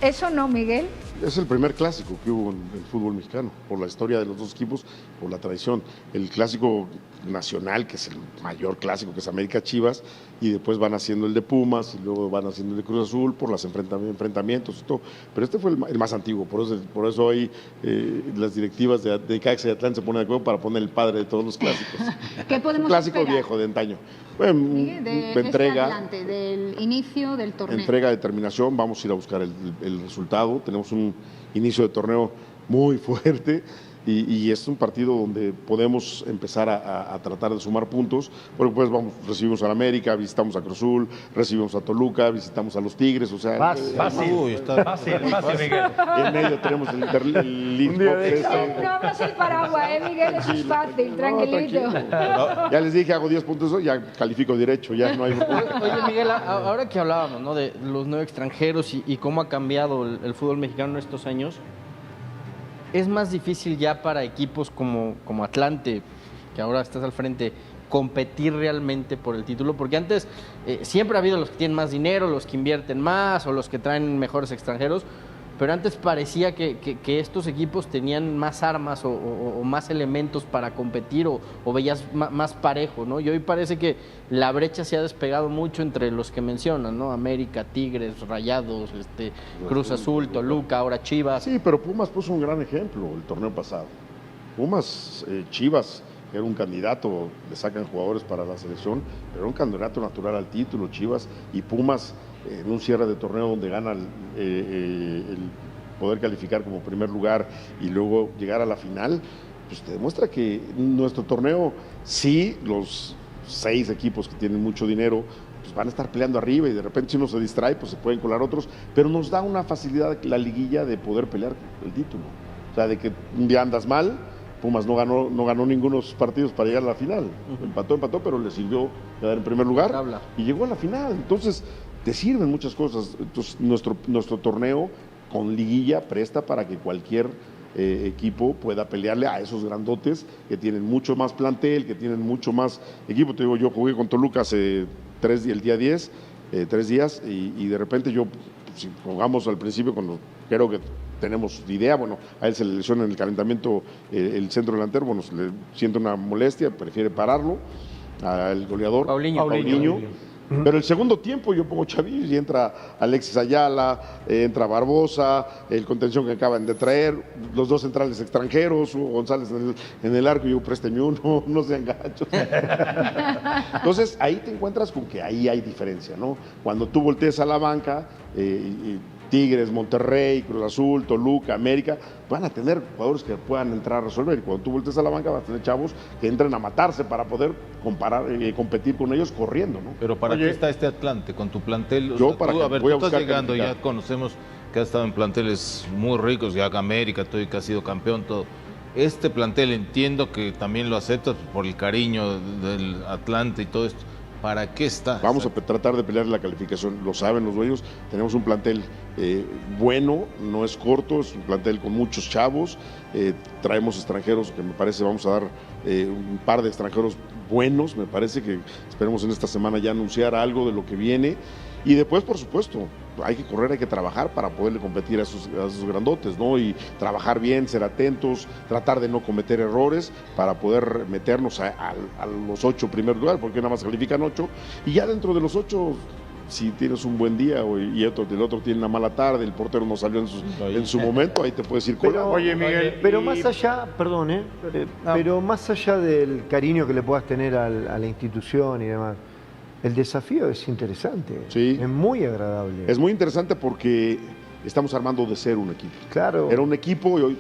¿Eso no, Miguel? Es el primer clásico que hubo en el fútbol mexicano, por la historia de los dos equipos, por la tradición. El clásico nacional, que es el mayor clásico, que es América Chivas, y después van haciendo el de Pumas, y luego van haciendo el de Cruz Azul, por los enfrentamientos y todo. Pero este fue el más antiguo, por eso hoy las directivas de Necaxa y Atlante se ponen de acuerdo para poner el padre de todos los clásicos. ¿Qué podemos clásico esperar? Viejo, de antaño. Bueno, de entrega, Atlante, del inicio del torneo. Entrega, determinación, vamos a ir a buscar el resultado. Tenemos un inicio de torneo muy fuerte y es un partido donde podemos empezar a tratar de sumar puntos, porque pues recibimos a América, visitamos a Cruz Azul, recibimos a Toluca, visitamos a los Tigres, o sea... Fácil, Miguel. En medio tenemos el No abras el paraguas, Miguel, eso es fácil, tranquilito. No, ya les dije, hago 10 puntos, ya califico derecho, ya no hay... Oye, Miguel, ahora que hablábamos, ¿no?, de los nuevos extranjeros y cómo ha cambiado el fútbol mexicano en estos años, ¿es más difícil ya para equipos como Atlante, que ahora estás al frente, competir realmente por el título? Porque antes siempre ha habido los que tienen más dinero, los que invierten más o los que traen mejores extranjeros, pero antes parecía que estos equipos tenían más armas o más elementos para competir o veías más parejo, ¿no? Y hoy parece que la brecha se ha despegado mucho entre los que mencionan, ¿no? América, Tigres, Rayados, Cruz Azul, Toluca, ahora Chivas. Sí, pero Pumas puso un gran ejemplo el torneo pasado. Pumas, Chivas, era un candidato, le sacan jugadores para la selección, pero era un candidato natural al título, Chivas y Pumas, en un cierre de torneo donde gana el poder calificar como primer lugar y luego llegar a la final, pues te demuestra que nuestro torneo, sí, los 6 equipos que tienen mucho dinero, pues van a estar peleando arriba y de repente si uno se distrae, pues se pueden colar otros, pero nos da una facilidad la liguilla de poder pelear el título. O sea, de que un día andas mal, Pumas no ganó ninguno de sus partidos para llegar a la final. Empató, pero le sirvió quedar en primer lugar y llegó a la final. Entonces, te sirven muchas cosas. Entonces, nuestro torneo con liguilla presta para que cualquier equipo pueda pelearle a esos grandotes que tienen mucho más plantel, que tienen mucho más equipo. Te digo, yo jugué con Toluca hace el día 10, 3 días, y de repente yo, si jugamos al principio, cuando creo que tenemos idea, bueno, a él se le lesiona en el calentamiento el centro delantero, bueno, le siente una molestia, prefiere pararlo, al goleador, Paulinho. Pero el segundo tiempo yo pongo Chavillos y entra Alexis Ayala, entra Barbosa, el contención que acaban de traer, los dos centrales extranjeros, Hugo González en el arco y yo présteme uno, no sean gachos. Entonces ahí te encuentras con que ahí hay diferencia, ¿no? Cuando tú voltees a la banca, Tigres, Monterrey, Cruz Azul, Toluca, América, van a tener jugadores que puedan entrar a resolver. Y cuando tú voltees a la banca, vas a tener chavos que entren a matarse para poder competir con ellos corriendo, ¿no? Pero ¿para qué está este Atlante con tu plantel? Yo para tú, que a ver, voy a tú estás buscar llegando, ya conocemos que has estado en planteles muy ricos, ya que América, tú que has sido campeón, todo. Este plantel entiendo que también lo aceptas por el cariño del Atlante y todo esto. ¿Para qué está? Vamos a tratar de pelear la calificación, lo saben los dueños, tenemos un plantel bueno, no es corto, es un plantel con muchos chavos, traemos extranjeros que me parece vamos a dar un par de extranjeros buenos, me parece que esperemos en esta semana ya anunciar algo de lo que viene y después por supuesto hay que correr, hay que trabajar para poderle competir a esos grandotes, ¿no? Y trabajar bien, ser atentos, tratar de no cometer errores para poder meternos a los 8 primeros lugares, porque nada más califican 8, y ya dentro de los 8, si tienes un buen día y el otro tiene una mala tarde, el portero no salió en su momento, ahí te puedes ir colando. Oye, Miguel, pero más allá, perdón, pero más allá del cariño que le puedas tener a la institución y demás, el desafío es interesante, sí. Es muy agradable. Es muy interesante porque estamos armando de cero un equipo. Claro. Era un equipo y hoy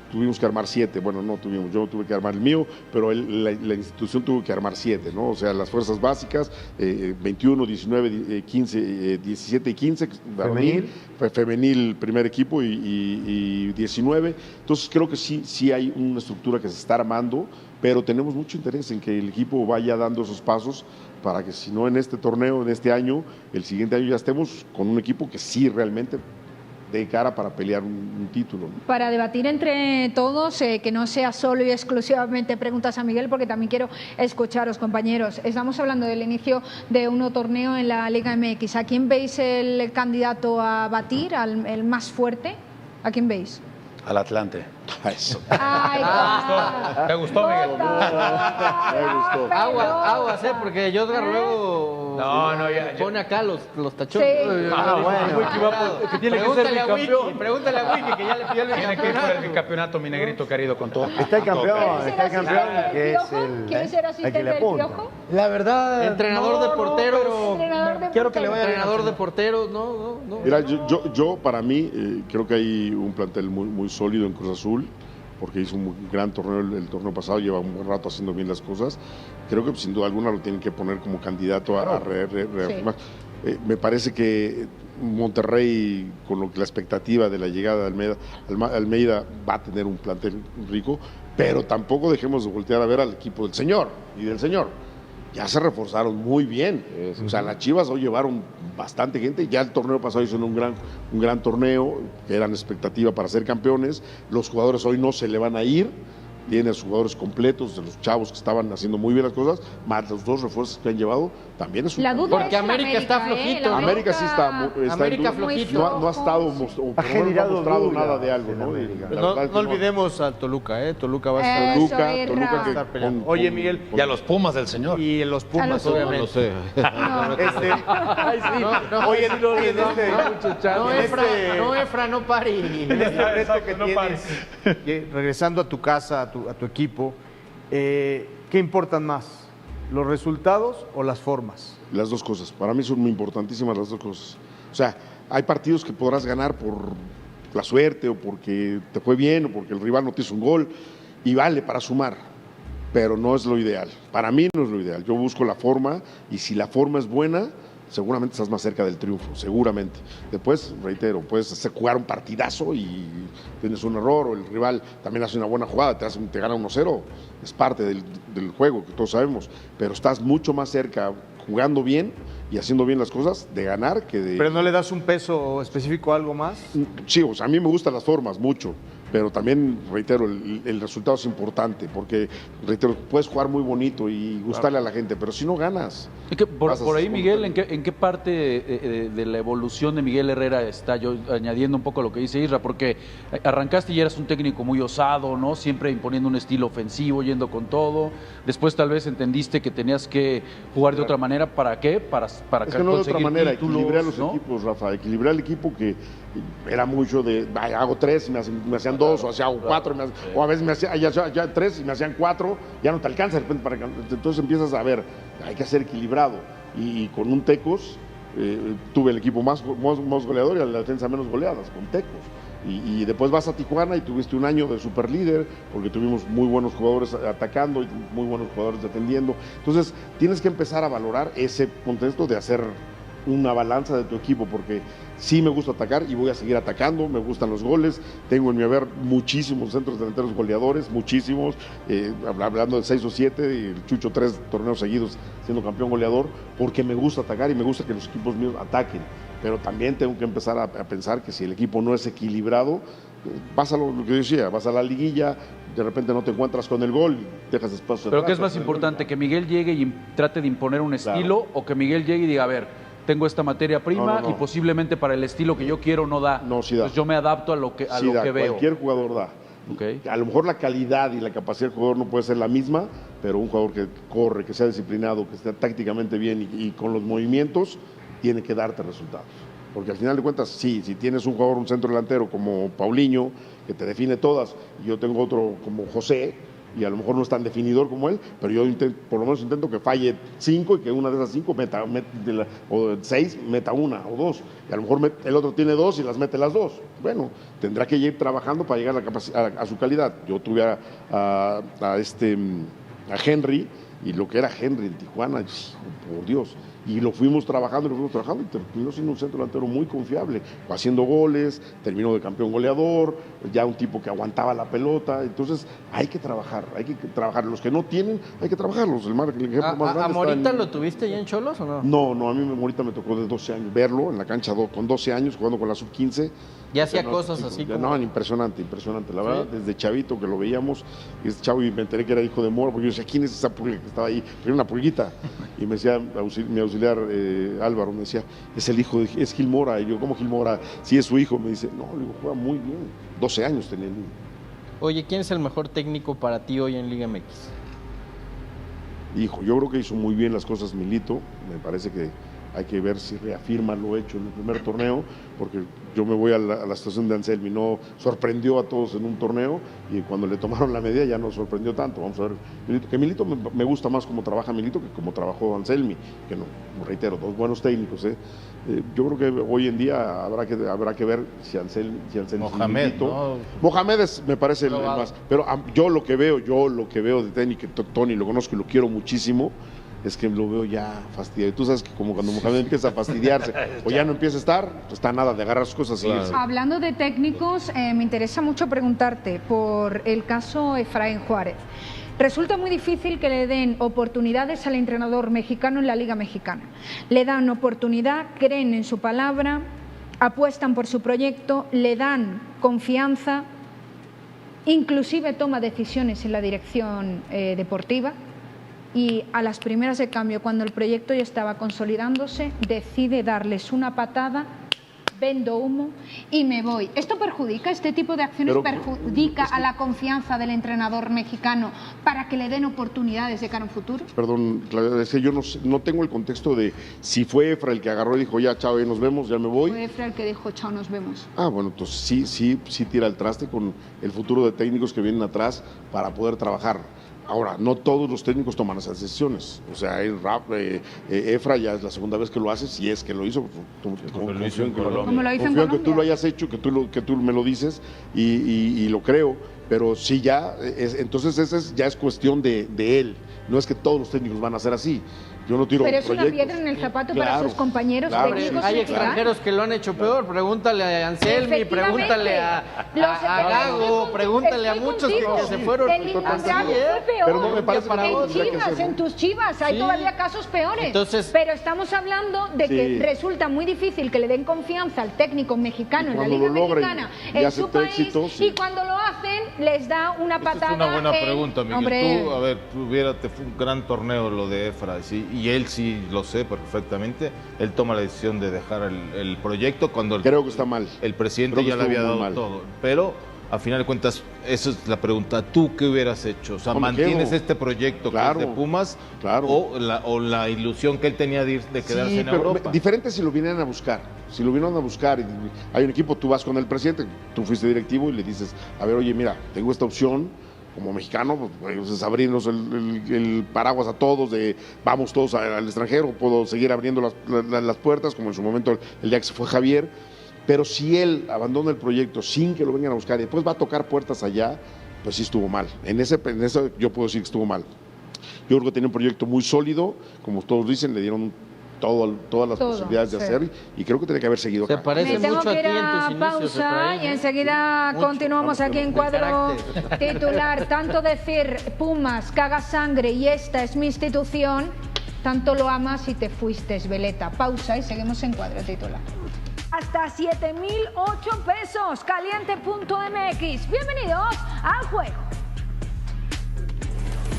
tuvimos que armar 7. Bueno, no tuvimos, yo tuve que armar el mío, pero la institución tuvo que armar 7, ¿no? O sea, las fuerzas básicas, 21, 19, 15, 17 y 15, femenil primer equipo y 19. Entonces creo que sí hay una estructura que se está armando, pero tenemos mucho interés en que el equipo vaya dando esos pasos para que si no en este torneo, en este año, el siguiente año ya estemos con un equipo que sí realmente de cara para pelear un título. Para debatir entre todos, que no sea solo y exclusivamente preguntas a Miguel, porque también quiero escucharos, compañeros. Estamos hablando del inicio de un nuevo torneo en la Liga MX. ¿A quién veis el candidato a batir, el más fuerte? ¿A quién veis? Al Atlante. Eso. Ay, ¿Te gustó, Miguel? Me gustó. Aguas, porque Josgar luego pone acá los tachones. Sí. Que tiene que ser bicampeón. Pregúntale a Wiki que ya le pidió el Tiene que ir por el bicampeonato. bicampeonato, mi negrito querido, con todo. Está el campeón, que es ¿Quieres ser asistente del Piojo? La verdad. Entrenador de porteros. Entrenador de Quiero que le vaya bien. Entrenador de porteros, no. Mira, yo para mí creo que hay un plantel muy sólido en Cruz Azul, porque hizo un gran torneo el torneo pasado, lleva un buen rato haciendo bien las cosas. Creo que sin duda alguna lo tienen que poner como candidato a reafirmar. Me parece que Monterrey, con la expectativa de la llegada de Almeida va a tener un plantel rico, pero tampoco dejemos de voltear a ver al equipo del señor y del señor. Ya se reforzaron muy bien. O sea, las Chivas hoy llevaron bastante gente. Ya el torneo pasado hicieron un gran torneo, que eran expectativa para ser campeones. Los jugadores hoy no se le van a ir. Tiene a sus jugadores completos, de los chavos que estaban haciendo muy bien las cosas, más los 2 refuerzos que han llevado, también es un... La duda porque es América está flojito. América sí está América en duda. flojito. No ha estado, Ha generado mostrado dudas nada de algo, en ¿no? América. La verdad es que No olvidemos al Toluca, Toluca va a estar. Eso, Toluca Irra. que estar peleando. Oye, Miguel, Y a los Pumas del señor. y los A Pumas, los obviamente. No lo sé. Oye, No, Efra, no pare. en este reto que tienes, regresando a tu casa, a tu equipo, ¿qué importan más? ¿Los resultados o las formas? Las dos cosas. Para mí son muy importantísimas las dos cosas. O sea, hay partidos que podrás ganar por la suerte o porque te fue bien o porque el rival no te hizo un gol y vale para sumar, pero no es lo ideal. Para mí no es lo ideal. Yo busco la forma y si la forma es buena, seguramente estás más cerca del triunfo, seguramente. Después, reitero, puedes jugar un partidazo y tienes un error o el rival también hace una buena jugada, te gana 1-0, es parte del juego que todos sabemos, pero estás mucho más cerca jugando bien y haciendo bien las cosas de ganar que de... ¿Pero no le das un peso específico a algo más? Sí, o sea, a mí me gustan las formas mucho, pero también, reitero, el resultado es importante, porque, reitero, puedes jugar muy bonito y gustarle a la gente, pero si no ganas... Es que por ahí, Miguel, ¿en qué parte de la evolución de Miguel Herrera está? Yo añadiendo un poco a lo que dice Isra, porque arrancaste y eras un técnico muy osado, ¿no? Siempre imponiendo un estilo ofensivo, yendo con todo. Después tal vez entendiste que tenías que jugar de otra manera. ¿Para qué? Para es que no de otra manera, equilibrar los equipos, Rafa, equilibrar el equipo, que era mucho de, hago 3 y me hacían 2, o hago 4, o a veces me hacían ya 3 y me hacían 4, ya no te alcanza de repente entonces empiezas a ver, hay que ser equilibrado, y con un Tecos tuve el equipo más goleador y la defensa menos goleadas, con Tecos. Y después vas a Tijuana y tuviste un año de super líder, porque tuvimos muy buenos jugadores atacando y muy buenos jugadores defendiendo. Entonces tienes que empezar a valorar ese contexto de hacer una balanza de tu equipo, porque sí me gusta atacar y voy a seguir atacando, me gustan los goles, tengo en mi haber muchísimos centros delanteros goleadores, muchísimos, hablando de 6 o 7, y el Chucho 3 torneos seguidos siendo campeón goleador, porque me gusta atacar y me gusta que los equipos míos ataquen, pero también tengo que empezar a pensar que si el equipo no es equilibrado, vas a lo que yo decía, vas a la liguilla, de repente no te encuentras con el gol, dejas espacio. Pero ¿qué es más importante? ¿Que Miguel llegue y trate de imponer un estilo, o que Miguel llegue y diga, a ver, tengo esta materia prima y posiblemente para el estilo que yo quiero no da? No, sí da. Pues yo me adapto a lo que veo. Cualquier jugador da. Okay. A lo mejor la calidad y la capacidad del jugador no puede ser la misma, pero un jugador que corre, que sea disciplinado, que esté tácticamente bien y con los movimientos, tiene que darte resultados. Porque al final de cuentas, sí, si tienes un jugador, un centro delantero como Paulinho, que te define todas, y yo tengo otro como José, y a lo mejor no es tan definidor como él, pero yo por lo menos intento que falle 5 y que una de esas 5 o 6 meta 1 o 2, y a lo mejor el otro tiene 2 y las mete las 2. Bueno, tendrá que ir trabajando para llegar a su calidad. Yo tuve a Henry, y lo que era Henry en Tijuana, por Dios, y lo fuimos trabajando y terminó siendo un centro delantero muy confiable, haciendo goles, terminó de campeón goleador, ya un tipo que aguantaba la pelota. Entonces hay que trabajar, los que no tienen, hay que trabajarlos. El ejemplo más grande. ¿A Morita lo tuviste ya en Cholos o no? No, a mí Morita me tocó de 12 años verlo en la cancha con 12 años, jugando con la sub-15. Ya hacía cosas así como... No, impresionante, la verdad, desde chavito que lo veíamos, y ese chavo, y me enteré que era hijo de Mora, porque yo decía, ¿quién es esa pulga que estaba ahí? Era una pulguita, y me decía, mi auxiliar Álvaro, me decía, es el hijo, es Gil Mora, y yo, ¿cómo Gil Mora? Sí, es su hijo, me dice, no, le digo, juega muy bien, 12 años tenía el niño. Oye, ¿quién es el mejor técnico para ti hoy en Liga MX? Hijo, yo creo que hizo muy bien las cosas Milito, me parece que hay que ver si reafirma lo hecho en el primer torneo, porque yo me voy a la situación de Anselmi, no sorprendió a todos en un torneo, y cuando le tomaron la medida ya no sorprendió tanto. Vamos a ver, Milito, que Milito me gusta más cómo trabaja Milito que cómo trabajó Anselmi, que no, reitero, dos buenos técnicos. Yo creo que hoy en día habrá que ver si Anselmi Mohamed, Milito, ¿no? Mohamed me parece el más, pero yo lo que veo de técnico, Tony lo conozco y lo quiero muchísimo, es que lo veo ya fastidiado. Tú sabes que como cuando Mohamed empieza a fastidiarse o ya no empieza a estar, pues está nada de agarrar sus cosas y irse. Hablando de técnicos, me interesa mucho preguntarte por el caso Efraín Juárez. Resulta muy difícil que le den oportunidades al entrenador mexicano en la Liga Mexicana. Le dan oportunidad, creen en su palabra, apuestan por su proyecto, le dan confianza, inclusive toma decisiones en la dirección deportiva. Y a las primeras de cambio, cuando el proyecto ya estaba consolidándose, decide darles una patada, vendo humo y me voy. ¿Esto perjudica, este tipo de acciones perjudica a la confianza del entrenador mexicano para que le den oportunidades de cara a un futuro? Perdón, Claudia, es que yo no tengo el contexto de si fue Efra el que agarró y dijo, ya, chao, ya nos vemos, ya me voy. Fue Efra el que dijo, chao, nos vemos. Bueno, entonces sí tira el traste con el futuro de técnicos que vienen atrás para poder trabajar. Ahora, no todos los técnicos toman esas decisiones. O sea, Efra ya es la segunda vez que lo hace, si es que lo hizo. Como lo hizo en Colombia. Que tú lo hayas hecho, que tú me lo dices y lo creo. Pero sí entonces ya es cuestión de él. No es que todos los técnicos van a ser así. Yo no tiro Pero es proyectos. una piedra en el zapato para sus compañeros técnicos. Hay extranjeros que lo han hecho peor. Pregúntale a Anselmi, pregúntale a Gago, pregúntale a muchos que se fueron. El Innombrable fue peor. Pero no me parece En tus Chivas hay todavía casos peores. Entonces, pero estamos hablando de que resulta muy difícil que le den confianza al técnico mexicano en la Liga Mexicana, en su país, y cuando lo hacen les da una patada. Es una buena pregunta, Miguel. Tú, fue un gran torneo lo de Efra, ¿sí? Y él sí lo sé perfectamente. Él toma la decisión de dejar el proyecto cuando creo que está mal. El presidente ya le había dado todo. Pero a final de cuentas, esa es la pregunta. ¿Tú qué hubieras hecho? O sea, ¿mantienes este proyecto que es de Pumas? O la ilusión que él tenía de quedarse en Europa. Diferente si lo vinieran a buscar. Si lo vinieran a buscar, y hay un equipo, tú vas con el presidente, tú fuiste directivo y le dices, a ver, oye, mira, tengo esta opción. Como mexicano, pues es abrirnos el paraguas a todos, de vamos todos al extranjero, puedo seguir abriendo las puertas, como en su momento el día que se fue Javier, pero si él abandona el proyecto sin que lo vengan a buscar y después va a tocar puertas allá, pues sí estuvo mal. En eso yo puedo decir que estuvo mal. Yo creo que tenía un proyecto muy sólido, como todos dicen, le dieron todas las posibilidades de hacer, y creo que tiene que haber seguido acá. Me tengo que ir a pausa y enseguida continuamos aquí en Cuadro Titular. Tanto decir Pumas caga sangre y esta es mi institución, tanto lo amas y te fuiste, Veleta. Pausa y seguimos en Cuadro Titular. Hasta 7,008 pesos, caliente.mx. Bienvenidos al juego.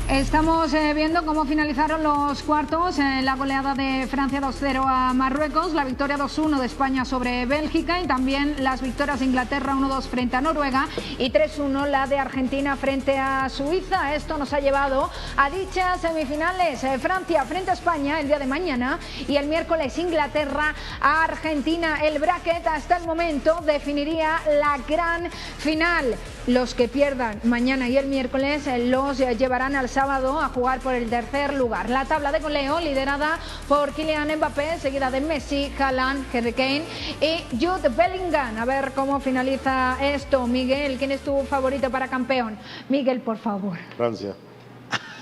Estamos viendo cómo finalizaron los cuartos, la goleada de Francia 2-0 a Marruecos, la victoria 2-1 de España sobre Bélgica y también las victorias de Inglaterra 1-2 frente a Noruega y 3-1 la de Argentina frente a Suiza. Esto nos ha llevado a dichas semifinales, Francia frente a España el día de mañana y el miércoles Inglaterra a Argentina. El bracket hasta el momento definiría la gran final. Los que pierdan mañana y el miércoles los llevarán al sábado a jugar por el tercer lugar. La tabla de goleo liderada por Kylian Mbappé, seguida de Messi, Haaland, Harry Kane y Jude Bellingham. A ver cómo finaliza esto. Miguel, ¿quién es tu favorito para campeón? Miguel, por favor. Francia.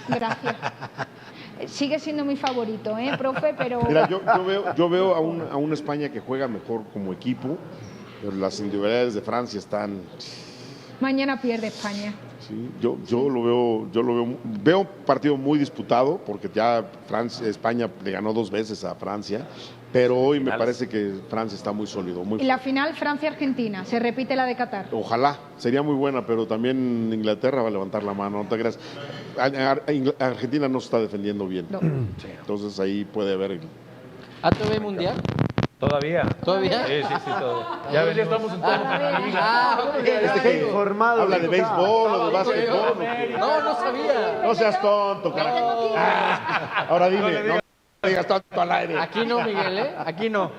Gracias. Sigue siendo mi favorito, profe, pero... Mira, yo veo a una España que juega mejor como equipo, pero las individualidades de Francia están... Mañana pierde España. Sí, yo lo veo un partido muy disputado porque ya España le ganó 2 veces a Francia, pero hoy me parece que Francia está muy sólido. Y la final Francia-Argentina, se repite la de Qatar. Ojalá, sería muy buena, pero también Inglaterra va a levantar la mano, no te creas. Argentina no se está defendiendo bien, entonces ahí puede haber... ¿ATV Mundial? ¿Todavía? ¿Todavía? Sí, todavía. Ya estamos en Está informado. Habla de béisbol o de básquetbol. No sabía. No seas tonto, carajo. Ahora dime, no digas tonto al aire. Aquí no, Miguel, Aquí no.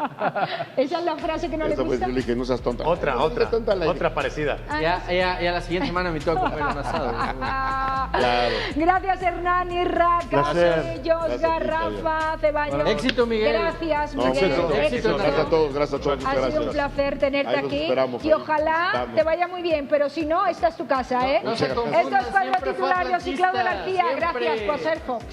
Esa es la frase que no le gusta. Yo le dije, no seas tonto. Otra parecida. Ya la siguiente semana me invitó a comer un asado. Claro. Gracias, Hernán, Irra, Casellos, Garrafa, Ceballos. Éxito, Miguel. Gracias, Miguel. Éxito. Gracias a todos, gracias a todos. Ha sido un placer tenerte aquí y ojalá te vaya muy bien, pero si no, esta es tu casa, No se Esto es Cuadro Titular, yo soy Claudia García. Gracias por ser Fox.